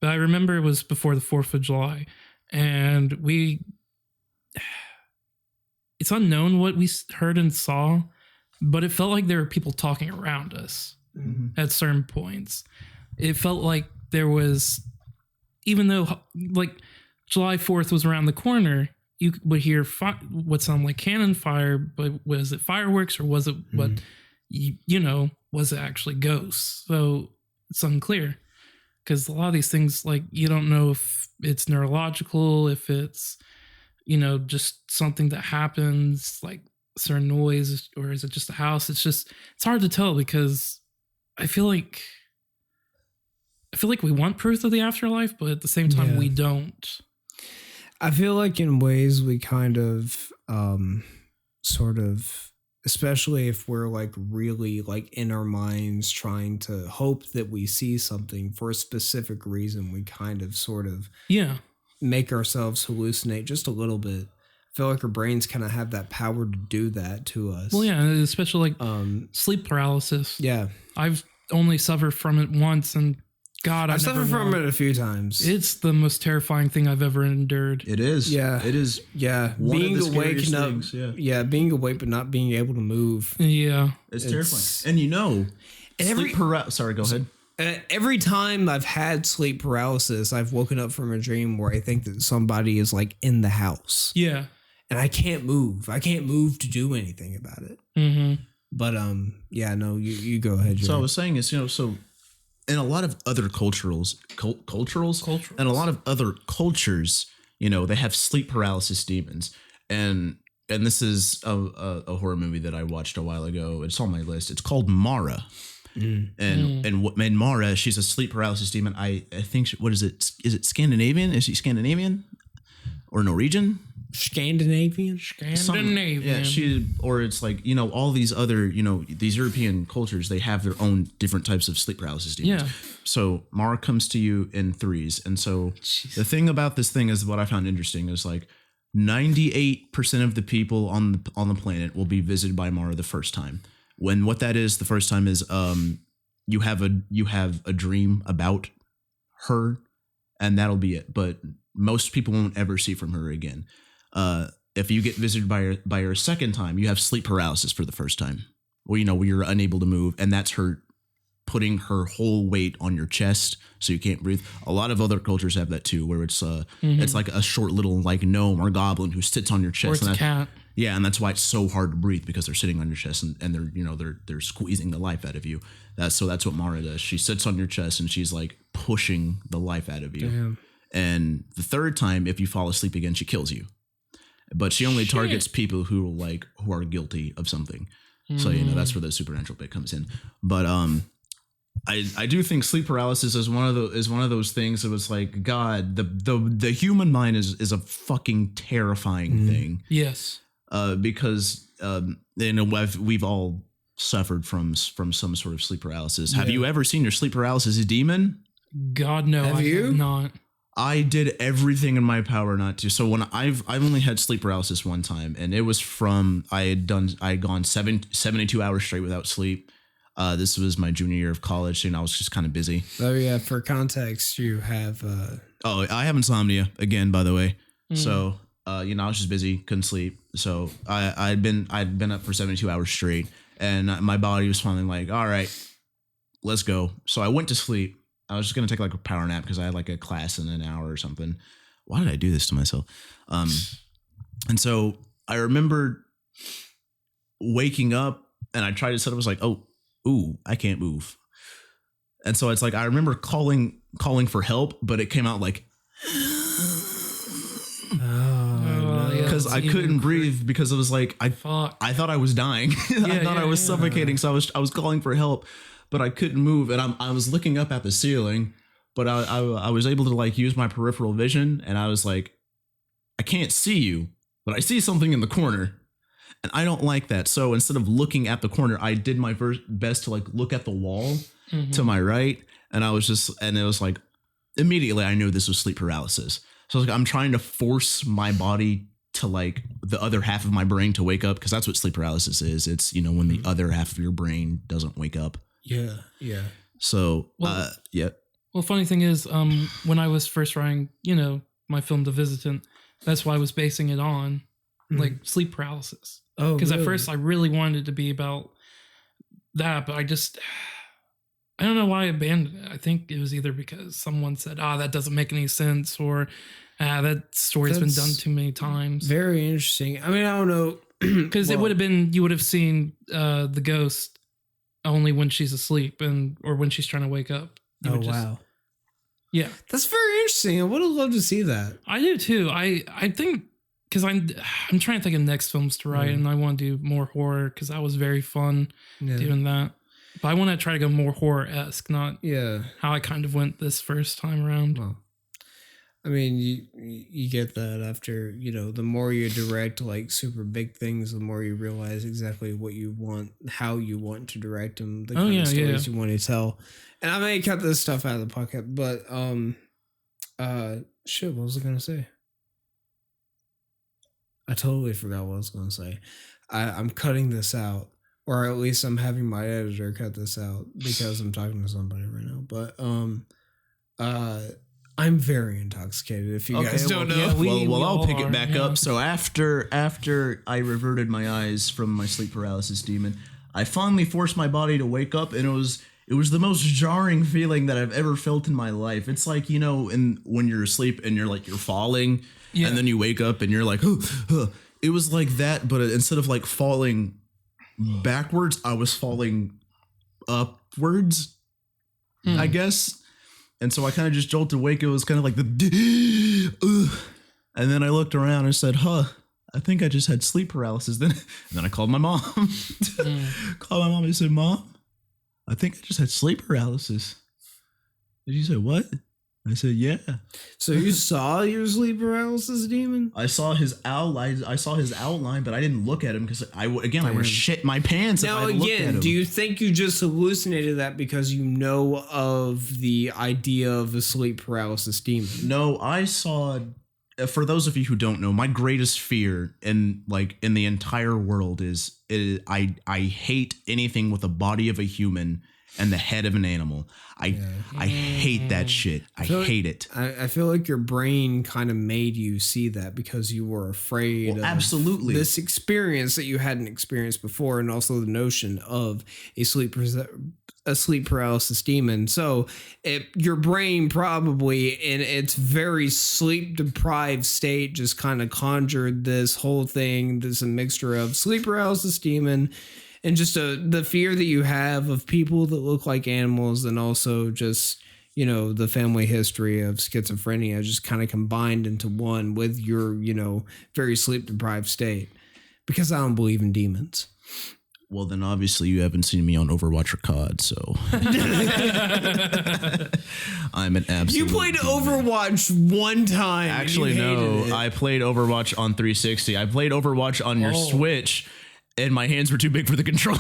but I remember it was before the 4th of July, and it's unknown what we heard and saw, but it felt like there were people talking around us at certain points. It felt like there was, even though like July 4th was around the corner, you would hear what sounded like cannon fire, but was it fireworks or was it what, you know, was it actually ghosts? So it's unclear, because a lot of these things, like, you don't know if it's neurological, if it's, you know, just something that happens, like a certain noise, or is it just a house? It's hard to tell, because I feel like we want proof of the afterlife, but at the same time, we don't. I feel like in ways we kind of sort of, especially if we're like really like in our minds trying to hope that we see something for a specific reason, we kind of sort of make ourselves hallucinate just a little bit. I feel like our brains kind of have that power to do that to us. Well, yeah, especially like sleep paralysis. Yeah. I've only suffered from it once, and God, I've suffered from it a few times. It's the most terrifying thing I've ever endured. It is. Yeah. It is. Yeah. Being awake, being awake but not being able to move. Yeah. It's terrifying. And you know, sorry, go ahead. Every time I've had sleep paralysis, I've woken up from a dream where I think that somebody is like in the house. Yeah. And I can't move. I can't move to do anything about it. Mm-hmm. But you go ahead, Jerry. So I was saying is, you know, so in a lot of other cultures, and a lot of other cultures, you know, they have sleep paralysis demons, and this is a horror movie that I watched a while ago. It's on my list. It's called Mara, and Mara, she's a sleep paralysis demon. I think what is it? Is it Scandinavian? Is she Scandinavian or Norwegian? Scandinavian. Scandinavian. Or it's like, all these other, these European cultures, they have their own different types of sleep paralysis demons. Yeah. So Mara comes to you in threes. And so the thing about this thing is what I found interesting is like 98% of the people on the planet will be visited by Mara the first time. When what that is, the first time is you have a dream about her, and that'll be it. But most people won't ever see from her again. If you get visited by her a second time, you have sleep paralysis for the first time, where you're unable to move, and that's her putting her whole weight on your chest so you can't breathe. A lot of other cultures have that too, where it's it's like a short little like gnome or goblin who sits on your chest. Or it's a cat. Yeah, and that's why it's so hard to breathe, because they're sitting on your chest and they're squeezing the life out of you. That's what Mara does. She sits on your chest and she's like pushing the life out of you. Damn. And the third time, if you fall asleep again, she kills you. But she only targets people who are guilty of something. So that's where the supernatural bit comes in. But I do think sleep paralysis is one of those things that was like, God, the human mind is a fucking terrifying thing. Yes. Because we've all suffered from some sort of sleep paralysis. Have you ever seen your sleep paralysis demon? God, no. Have you? Have not. I did everything in my power not to. So when I've only had sleep paralysis one time, and it was from I had gone 72 hours straight without sleep. This was my junior year of college, and I was just kind of busy. Oh yeah, for context, you have I have insomnia again, by the way. So I was just busy, couldn't sleep. So I'd been up for 72 hours straight, and my body was finally like, all right, let's go. So I went to sleep. I was just going to take like a power nap because I had like a class in an hour or something. Why did I do this to myself? And so I remember waking up, and I tried to set up, I was like, I can't move. And so it's like, I remember calling for help, but it came out like, because I couldn't breathe, because it was like, I thought I was dying. I thought I was suffocating. So I was calling for help, but I couldn't move. And I was looking up at the ceiling, but I was able to like use my peripheral vision. And I was like, I can't see you, but I see something in the corner. And I don't like that. So instead of looking at the corner, I did my best to like look at the wall to my right. And it was like, immediately I knew this was sleep paralysis. So like, I'm trying to force my body to like the other half of my brain to wake up, because that's what sleep paralysis is. It's, when the other half of your brain doesn't wake up. Yeah. Yeah. So, yeah. Well, funny thing is, when I was first writing, my film The Visitant, that's why I was basing it on like sleep paralysis. Oh, because really? at first I really wanted it to be about that, but I don't know why I abandoned it. I think it was either because someone said, that doesn't make any sense, or that story's been done too many times. Very interesting. I mean, I don't know. Because it would have been, you would have seen the ghost only when she's asleep or when she's trying to wake up. Wow. Yeah. That's very interesting. I would have loved to see that. I do too. I think, because I'm trying to think of next films to write, and I want to do more horror, because that was very fun doing that. But I want to try to go more horror-esque, not how I kind of went this first time around. Well, I mean, you get that after, the more you direct like super big things, the more you realize exactly what you want, how you want to direct them, the kind of stories you want to tell. And I may cut this stuff out of the pocket, but shit, what was I gonna say? I totally forgot what I was gonna say. I'm cutting this out, or at least I'm having my editor cut this out because I'm talking to somebody right now. But I'm very intoxicated. If you guys don't know, I'll pick it back up. So after I reverted my eyes from my sleep paralysis demon, I finally forced my body to wake up, and it was the most jarring feeling that I've ever felt in my life. It's like, when you're asleep and you're falling, and then you wake up and you're like, it was like that, but instead of like falling backwards, I was falling upwards, I guess. And so I kind of just jolted awake. It was kind of like and then I looked around and said, I think I just had sleep paralysis. And then I called my mom. Called my mom and said, Mom, I think I just had sleep paralysis. And she said, what? I said, yeah. So you saw your sleep paralysis demon? I saw his outline. But I didn't look at him because I would shit my pants. Now if I looked at again, him. do you think you just hallucinated that because you know of the idea of a sleep paralysis demon? No, I saw. For those of you who don't know, my greatest fear in the entire world is I hate anything with the body of a human and the head of an animal. I hate that shit. I hate it. I feel like your brain kind of made you see that because you were afraid of absolutely this experience that you hadn't experienced before, and also the notion of a sleep paralysis demon. So your brain probably in its very sleep deprived state just kind of conjured this whole thing. There's a mixture of sleep paralysis demon and just the fear that you have of people that look like animals, and also just, the family history of schizophrenia just kind of combined into one with your, very sleep deprived state. Because I don't believe in demons. Well, then obviously you haven't seen me on Overwatch or COD, so I'm an absolute. You played Overwatch one time. Actually, no. I played Overwatch on 360. I played Overwatch on your Switch, and my hands were too big for the controller.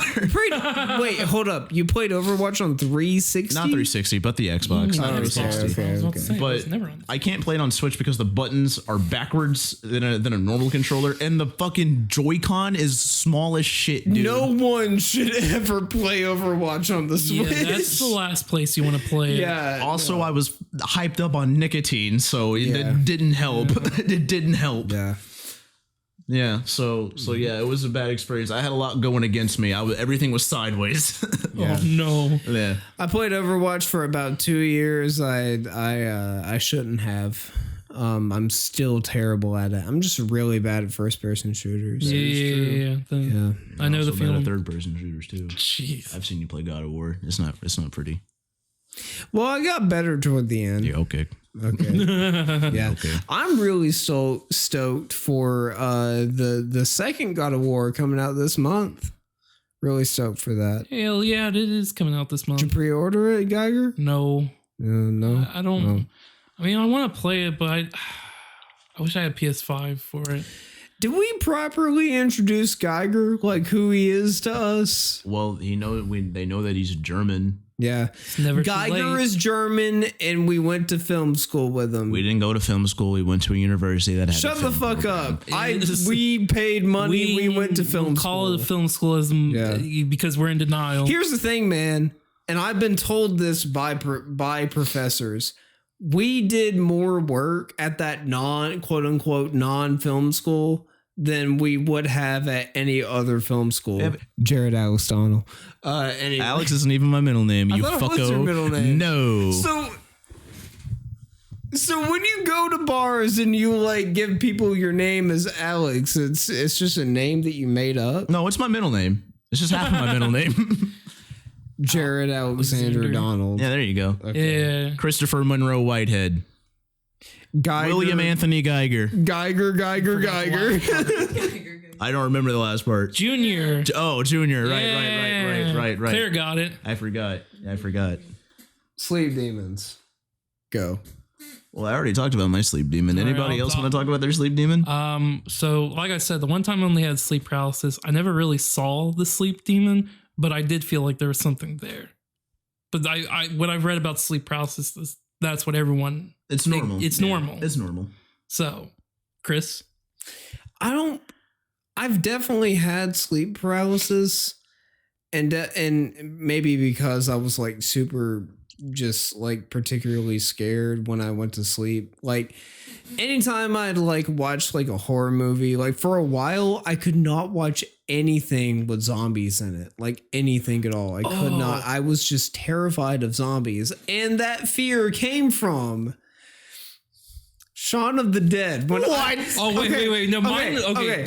Wait, hold up. You played Overwatch on 360? Not 360, but the Xbox. Not 360. Okay. But I can't play it on Switch because the buttons are backwards than a normal controller, and the fucking Joy-Con is small as shit, dude. No one should ever play Overwatch on the Switch. Yeah, that's the last place you want to play. Yeah. Also, I was hyped up on nicotine, so it didn't help. It didn't help. Yeah. Yeah, so yeah, it was a bad experience. I had a lot going against me. Everything was sideways. Yeah. Oh no. Yeah. I played Overwatch for about 2 years. I shouldn't have. I'm still terrible at it. I'm just really bad at first person shooters. Yeah. I know the feeling. Third person shooters too. Jeez. I've seen you play God of War. It's not pretty. Well, I got better toward the end. Yeah, okay. Okay. Yeah. Okay. I'm really stoked for the second God of War coming out this month. Really stoked for that. Hell yeah, it is coming out this month. Did you pre-order it, Geiger? No. No. I don't. No. I mean, I want to play it, but I wish I had PS5 for it. Did we properly introduce Geiger, like who he is to us? Well, they know that he's German. Yeah. It's never too Geiger late. is German, and we went to film school with him. We didn't go to film school. We went to a university that had. Shut a the film fuck program. up. We paid money. We went to film call school. it a film schoolism because we're in denial. Here's the thing, man, and I've been told this by professors. We did more work at that quote unquote non-film school than we would have at any other film school. Yeah, Jared Alex Donald. Anyway. Alex isn't even my middle name. You thought it fucko. was your middle name. No. So when you go to bars and you like give people your name as Alex, it's just a name that you made up. No, it's my middle name. It's just half of my middle name. Jared Alexander Donald. Yeah, there you go. Okay. Yeah. Christopher Monroe Whitehead. Geiger, William Anthony Geiger. Geiger. I don't remember the last part. Junior. Oh, Junior. Yeah. Right. Claire got it. I forgot. Sleep demons. Go. Well, I already talked about my sleep demon. Anybody else want to talk about their sleep demon? So like I said, the one time I only had sleep paralysis, I never really saw the sleep demon, but I did feel like there was something there. But I what I've read about sleep paralysis is that's what everyone. It's normal. It's normal. It's normal. So, Chris, I've definitely had sleep paralysis, and maybe because I was like super just like particularly scared when I went to sleep. Like anytime I'd like watch like a horror movie, like for a while I could not watch anything with zombies in it, like anything at all. I could not. I was just terrified of zombies, and that fear came from Shaun of the Dead. When wait. No, mine. Okay.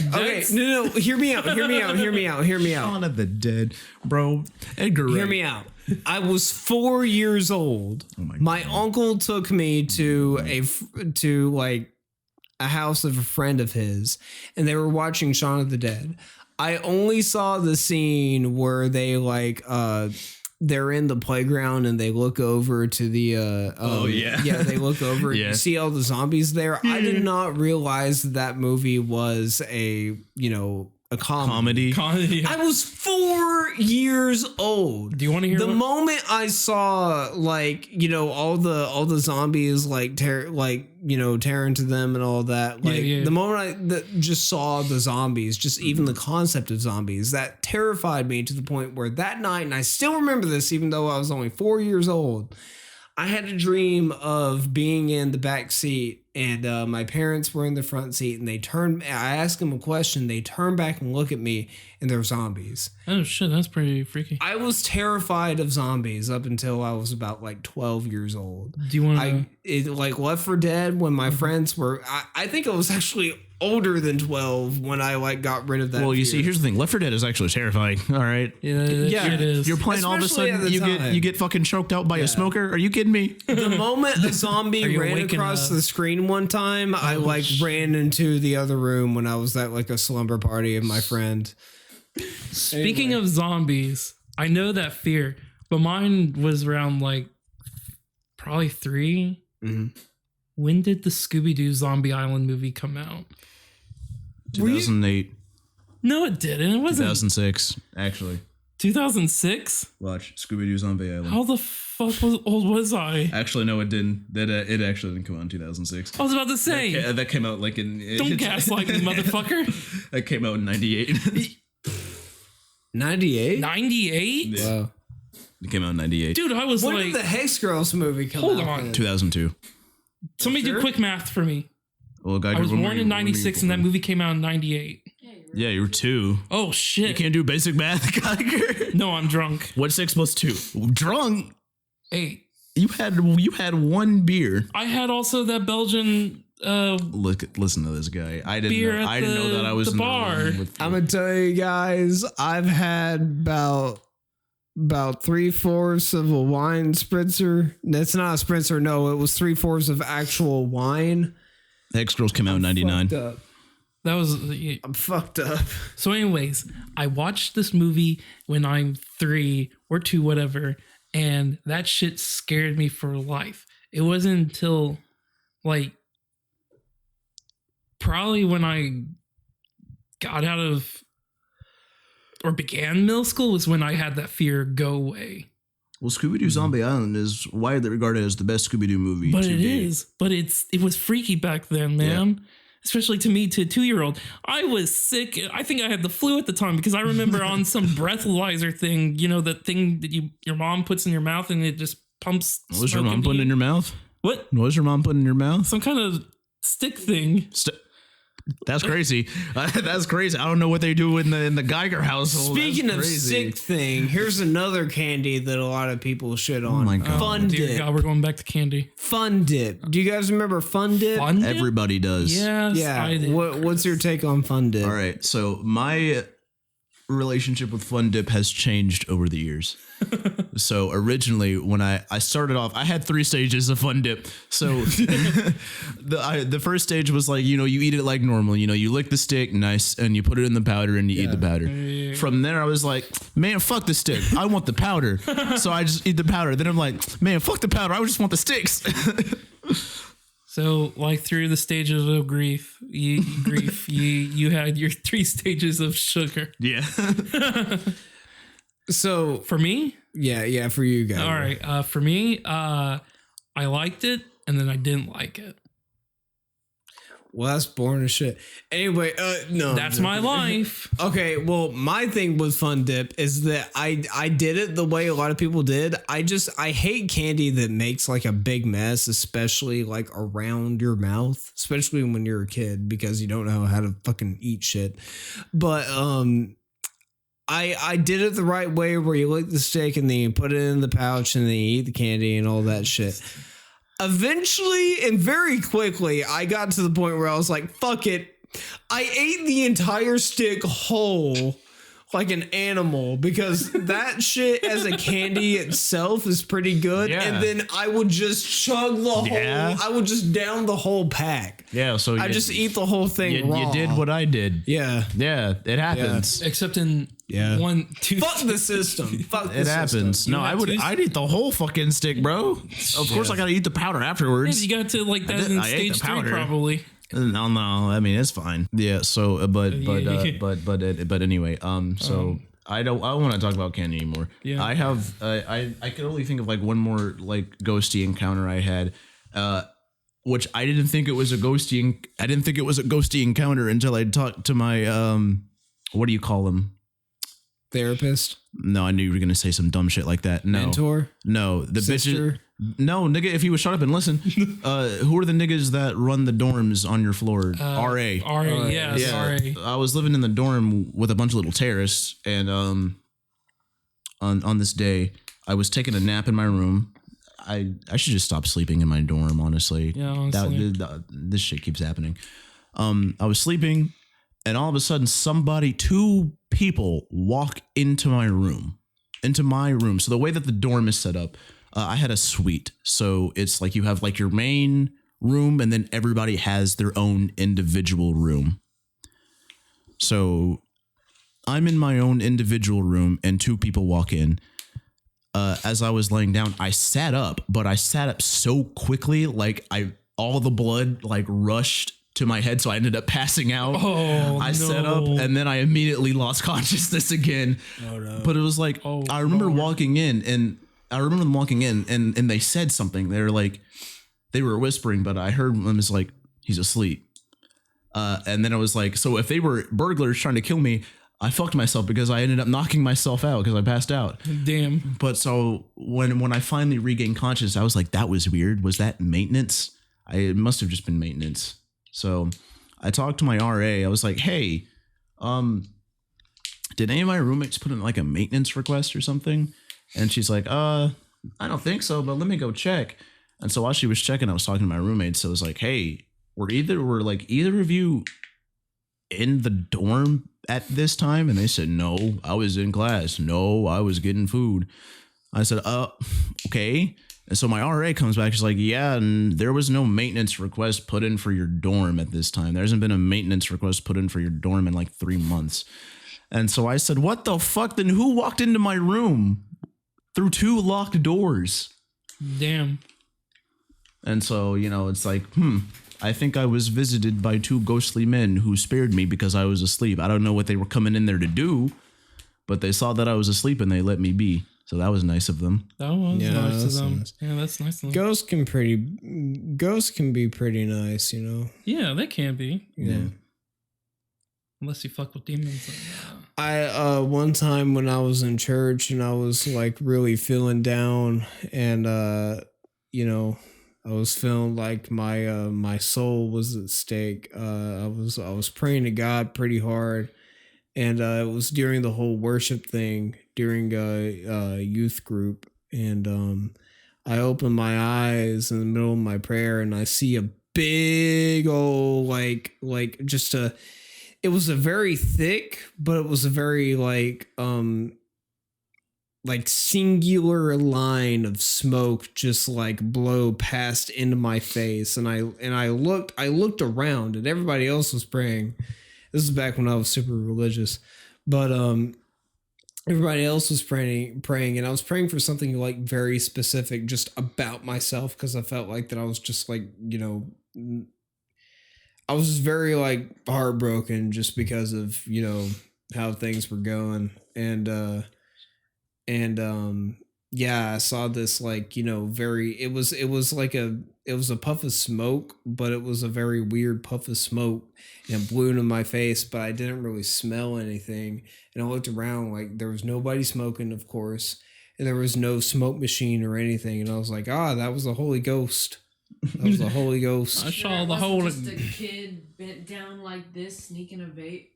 No. Hear me out. Shaun of the Dead, bro. Edgar Wright. Hear me out. I was 4 years old. Oh my uncle took me to a house of a friend of his, and they were watching Shaun of the Dead. I only saw the scene where they they're in the playground and they look over to the they look over and you see all the zombies there. I did not realize that movie was a comedy. I was 4 years old. Do you want to hear the moment I saw all the zombies tearing to them and all that? The moment I just saw the zombies, just even the concept of zombies, that terrified me to the point where that night, and I still remember this even though I was only 4 years old, I had a dream of being in the back seat and my parents were in the front seat and I asked them a question. They turned back and look at me and they're zombies. Oh shit, that's pretty freaky. I was terrified of zombies up until I was about 12 years old. Do you want to Left 4 Dead when my friends were, I think I was actually older than 12 when I got rid of that. Well, you see, here's the thing. Left 4 Dead is actually terrifying. All right. Yeah, it is. You're playing, all of a sudden you get fucking choked out by a smoker. Are you kidding me? The moment a zombie ran across the screen one time, I ran into the other room when I was at a slumber party of my friend. Speaking of zombies, I know that fear, but mine was around probably 3. Mm-hmm. When did the Scooby-Doo Zombie Island movie come out? 2008. No, it didn't. It wasn't. 2006, actually. 2006? Watch Scooby-Doo Zombie Island. How the fuck old was I? Actually, no, it didn't. It actually didn't come out in 2006. I was about to say. That came out Don't gaslight me, motherfucker. That came out in 98. 98? 98? Yeah. Wow. It came out in 98. Dude, I was when did the Hex Girls movie come out? Hold on. 2002. Somebody do quick math for me. Well, I was born in 96 and that movie came out in 98. Yeah, you were 2. Oh, shit. You can't do basic math, Geiger. No, I'm drunk. What's 6 plus 2? Drunk? 8. You had 1 beer. I had also that Belgian... listen to this guy. I didn't know that I was in bar. The room with I'm gonna tell you guys, I've had about 3/4 of a wine spritzer. That's not a spritzer. No, it was 3/4 of actual wine. Hex Girls came out in 99. That was... I'm fucked up. So anyways, I watched this movie when I'm 3 or 2, whatever, and that shit scared me for life. It wasn't until probably when I got out of or began middle school was when I had that fear go away. Well, Scooby-Doo Zombie Island is widely regarded as the best Scooby-Doo movie. But it was freaky back then, man. Yeah. Especially to me, to a 2-year-old. I was sick. I think I had the flu at the time because I remember on some breathalyzer thing, that thing that your mom puts in your mouth and it just pumps. What was your mom putting in your mouth? What? What was your mom putting in your mouth? Some kind of stick thing. That's crazy. That's crazy. I don't know what they do in the Geiger household. Speaking of sick thing, here's another candy that a lot of people shit on. Oh my God. Fun Dip. God, we're going back to candy. Fun Dip. Do you guys remember Fun Dip? Fun Dip? Everybody does. Yes, yeah. I did. What's your take on Fun Dip? All right. So my relationship with Fun Dip has changed over the years. So originally when I started off, I had 3 stages of Fun Dip. So the first stage was you eat it like normal, you lick the stick, nice, and you put it in the powder and you eat the powder. Yeah. From there I was like, man, fuck the stick. I want the powder. So I just eat the powder. Then I'm like, man, fuck the powder. I just want the sticks. So through the stages of grief, you had your 3 stages of sugar. Yeah. So for me, yeah, for you guys. All right, for me, I liked it and then I didn't like it. Well, that's boring as shit. Anyway, no. That's my life. Okay, well, my thing with Fun Dip is that I did it the way a lot of people did. I hate candy that makes a big mess, especially around your mouth, especially when you're a kid because you don't know how to fucking eat shit. But I did it the right way where you lick the stick and then you put it in the pouch and then you eat the candy and all that shit. Eventually and very quickly, I got to the point where I was like, fuck it. I ate the entire stick whole like an animal because that shit as a candy itself is pretty good. Yeah. And then I would just chug the whole, I would just down the whole pack. Yeah, so I just eat the whole thing raw. You did what I did. Yeah. Yeah, it happens. Except in Yeah. 1, 2. Fuck the system. Fuck the It happens. system. No, I'd eat the whole fucking stick, bro. Of course I gotta eat the powder afterwards. You got to like that in I ate the stage 3 powder. probably. No, I mean it's fine. Yeah. So, but anyway, so I want to talk about candy anymore. Yeah. I have I can only think of like one more like ghosty encounter I had, which I didn't think it was a ghosty. I didn't think it was a ghosty encounter until I talked to my what do you call them? Therapist. No, I knew you were gonna say some dumb shit like that. No, Mentor. No, the Sister. bitches. No, nigga, if you would shut up and listen, who are the niggas that run the dorms on your floor? RA. RA, yes, RA. I was living in the dorm with a bunch of little terrorists, and on this day, I was taking a nap in my room. I should just stop sleeping in my dorm, honestly. Yeah, honestly. This shit keeps happening. I was sleeping, and all of a sudden, two people walk into my room. So the way that the dorm is set up, I had a suite. So it's like you have like your main room and then everybody has their own individual room. So I'm in my own individual room and two people walk in. As I was laying down, I sat up, but I sat up so quickly, like all the blood like rushed to my head, so I ended up passing out. I sat up and then I immediately lost consciousness again. Oh no. But it was like I remember walking in and they said something. They were like, they were whispering, but I heard them as like, he's asleep. And then I was like, so if they were burglars trying to kill me, I fucked myself because I ended up knocking myself out because I passed out. Damn. But so when I finally regained consciousness, I was like, that was weird. Was that maintenance? It must have just been maintenance. So I talked to my RA. I was like, hey, did any of my roommates put in like a maintenance request or something? And she's like, I don't think so, but let me go check. And so while she was checking, I was talking to my roommates. So I was like, hey, were either of you in the dorm at this time? And they said, no, I was in class. No, I was getting food. I said, okay. And so my RA comes back. She's like, yeah, and there was no maintenance request put in for your dorm at this time. There hasn't been a maintenance request put in for your dorm in like 3 months. And so I said, what the fuck? Then who walked into my room through 2 locked doors? Damn. And so, it's like, I think I was visited by 2 ghostly men who spared me because I was asleep. I don't know what they were coming in there to do, but they saw that I was asleep and they let me be. So that was nice of them. That was nice of them. Nice. Yeah, that's nice of them. Ghosts can be pretty nice, Yeah, they can be. Yeah. Unless you fuck with demons. I one time when I was in church and I was like really feeling down and I was feeling like my soul was at stake. I was praying to God pretty hard, and it was during the whole worship thing during a youth group, and I opened my eyes in the middle of my prayer and I see a big old it was a very thick, but it was a very like singular line of smoke just like blow past into my face, and I looked around and everybody else was praying. This is back when I was super religious, but everybody else was praying, and I was praying for something like very specific, just about myself, because I felt like that I was just like I was just very like heartbroken just because of how things were going, and I saw this like it was a puff of smoke, but it was a very weird puff of smoke, and it blew into my face, but I didn't really smell anything, and I looked around, like there was nobody smoking, of course, and there was no smoke machine or anything, and I was like, that was the Holy Ghost. That was the Holy Ghost. I saw the whole. Just a kid bent down like this, sneaking a vape.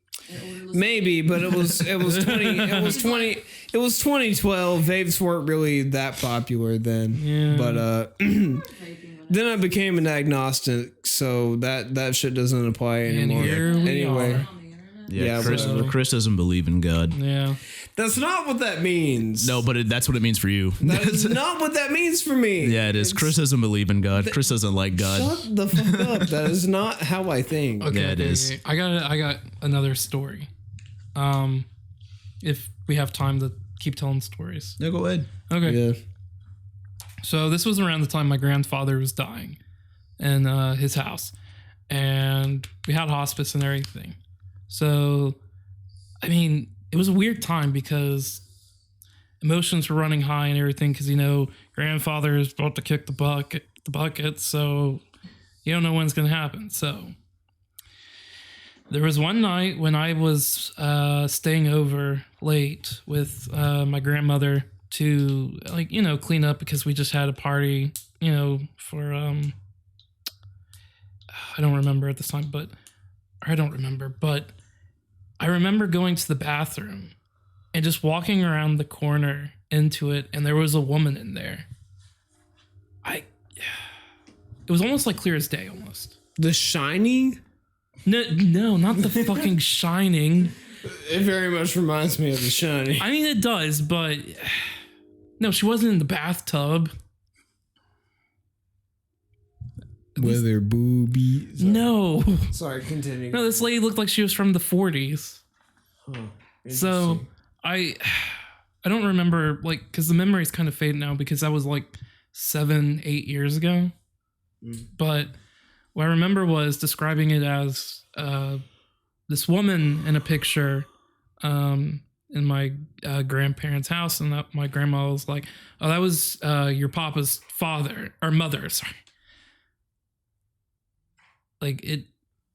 Maybe, but it was 2012. Vapes weren't really that popular then. Yeah. But then I became an agnostic, so that shit doesn't apply anymore. Here we anyway. are. Yeah, Chris, so- Chris doesn't believe in God. Yeah. That's not what that means. No, but that's what it means for you. That's not what that means for me. Yeah, it is. Chris doesn't believe in God. Chris doesn't like God. Shut the fuck up. That is not how I think. Okay, Yeah, it is. okay. I got another story. If we have time to keep telling stories. Yeah, go ahead. Okay. Yeah. So this was around the time my grandfather was dying in his house, and we had hospice and everything. So, I mean, it was a weird time because emotions were running high and everything. Because grandfather is about to kick the bucket, so you don't know when it's gonna happen. So there was one night when I was staying over late with my grandmother to clean up because we just had a party, for I don't remember at this time, but I remember going to the bathroom and just walking around the corner into it, and there was a woman in there. It was almost like clear as day, almost. The Shining? No, not the fucking Shining. It very much reminds me of The Shining. I mean, it does, but no, she wasn't in the bathtub. With her boobies. No. Sorry, continue. No, this lady looked like she was from the 40s. Huh, So I don't remember, because the memory's kind of faded now because that was 7-8 years ago. But what I remember was describing it as this woman in a picture in my grandparents' house, and that my grandma was like, "Oh, that was your papa's father or mother." Sorry. It,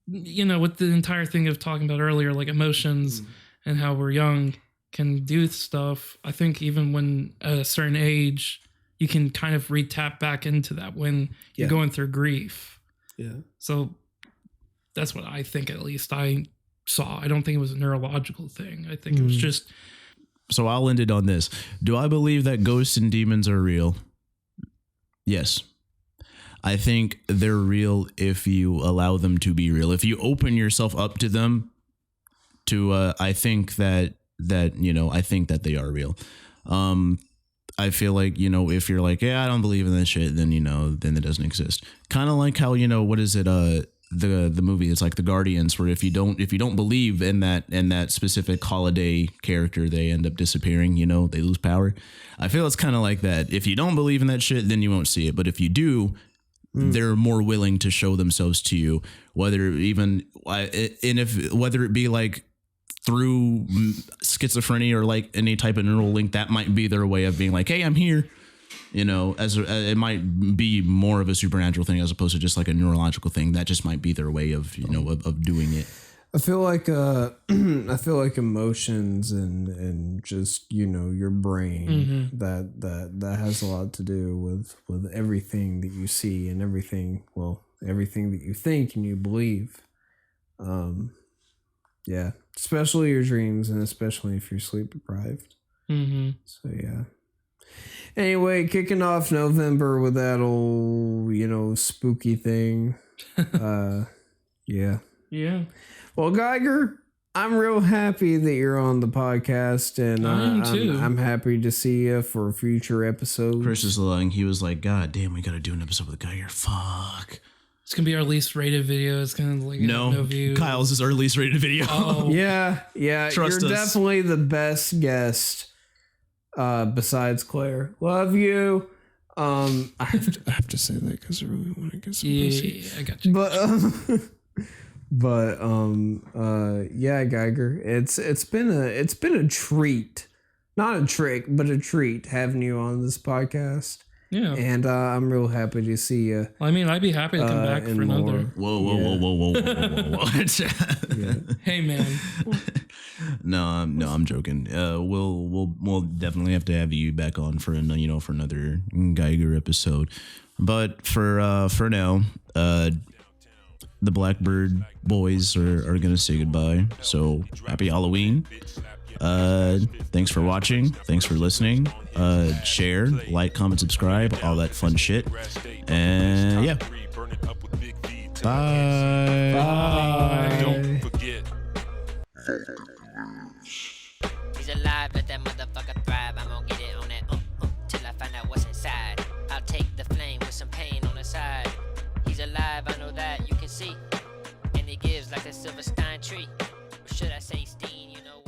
with the entire thing of talking about earlier, emotions and how we're young can do stuff. I think even when at a certain age, you can kind of tap back into that when you're going through grief. Yeah. So that's what I think, at least I saw. I don't think it was a neurological thing. I think it was just. So I'll end it on this. Do I believe that ghosts and demons are real? Yes. I think they're real if you allow them to be real. If you open yourself up to them, I think that I think that they are real. I feel like, if you're like, yeah, I don't believe in this shit, then then it doesn't exist. Kind of like how, what is it? The movie, it's like The Guardians, where if you don't believe in that specific holiday character, they end up disappearing, they lose power. I feel it's kind of like that. If you don't believe in that shit, then you won't see it. But if you do, they're more willing to show themselves to you, whether it be through schizophrenia or any type of neural link. That might be their way of being like, hey, I'm here. It might be more of a supernatural thing as opposed to just a neurological thing. That just might be their way of of doing it. I feel like emotions and just your brain that has a lot to do with everything that you see and everything that you think and you believe. Yeah, especially your dreams and especially if you're sleep deprived. So yeah. Anyway, kicking off November with that old spooky thing. Yeah. Well, Geiger, I'm real happy that you're on the podcast, and I am too. I'm happy to see you for future episodes. Chris is lying. He was like, God damn, we got to do an episode with Geiger. Fuck. It's going to be our least rated video. It's going to no views. Kyle's is our least rated video. Oh. Yeah. Trust you're us. definitely the best guest besides Claire. Love you. I have to say that because I really want to get some pussy. Yeah, I got you. But yeah, Geiger, it's been a treat, not a trick, but a treat having you on this podcast. Yeah, and I'm real happy to see you. I mean, I'd be happy to come back for another. Whoa. Yeah. Hey, man. No, I'm joking. We'll definitely have to have you back on for another Geiger episode. But for now, the Blackbird boys are gonna say goodbye. So happy Halloween. Thanks for watching. Thanks for listening. Share, like, comment, subscribe, all that fun shit. And yeah. Bye. Don't forget. strive, let that motherfucker thrive. I'm gonna get it on that till I find out what's inside. I'll take the flame with some pain on the side. He's alive, I know that, you can see. And he gives like a Silverstein tree. Or should I say Steen, you know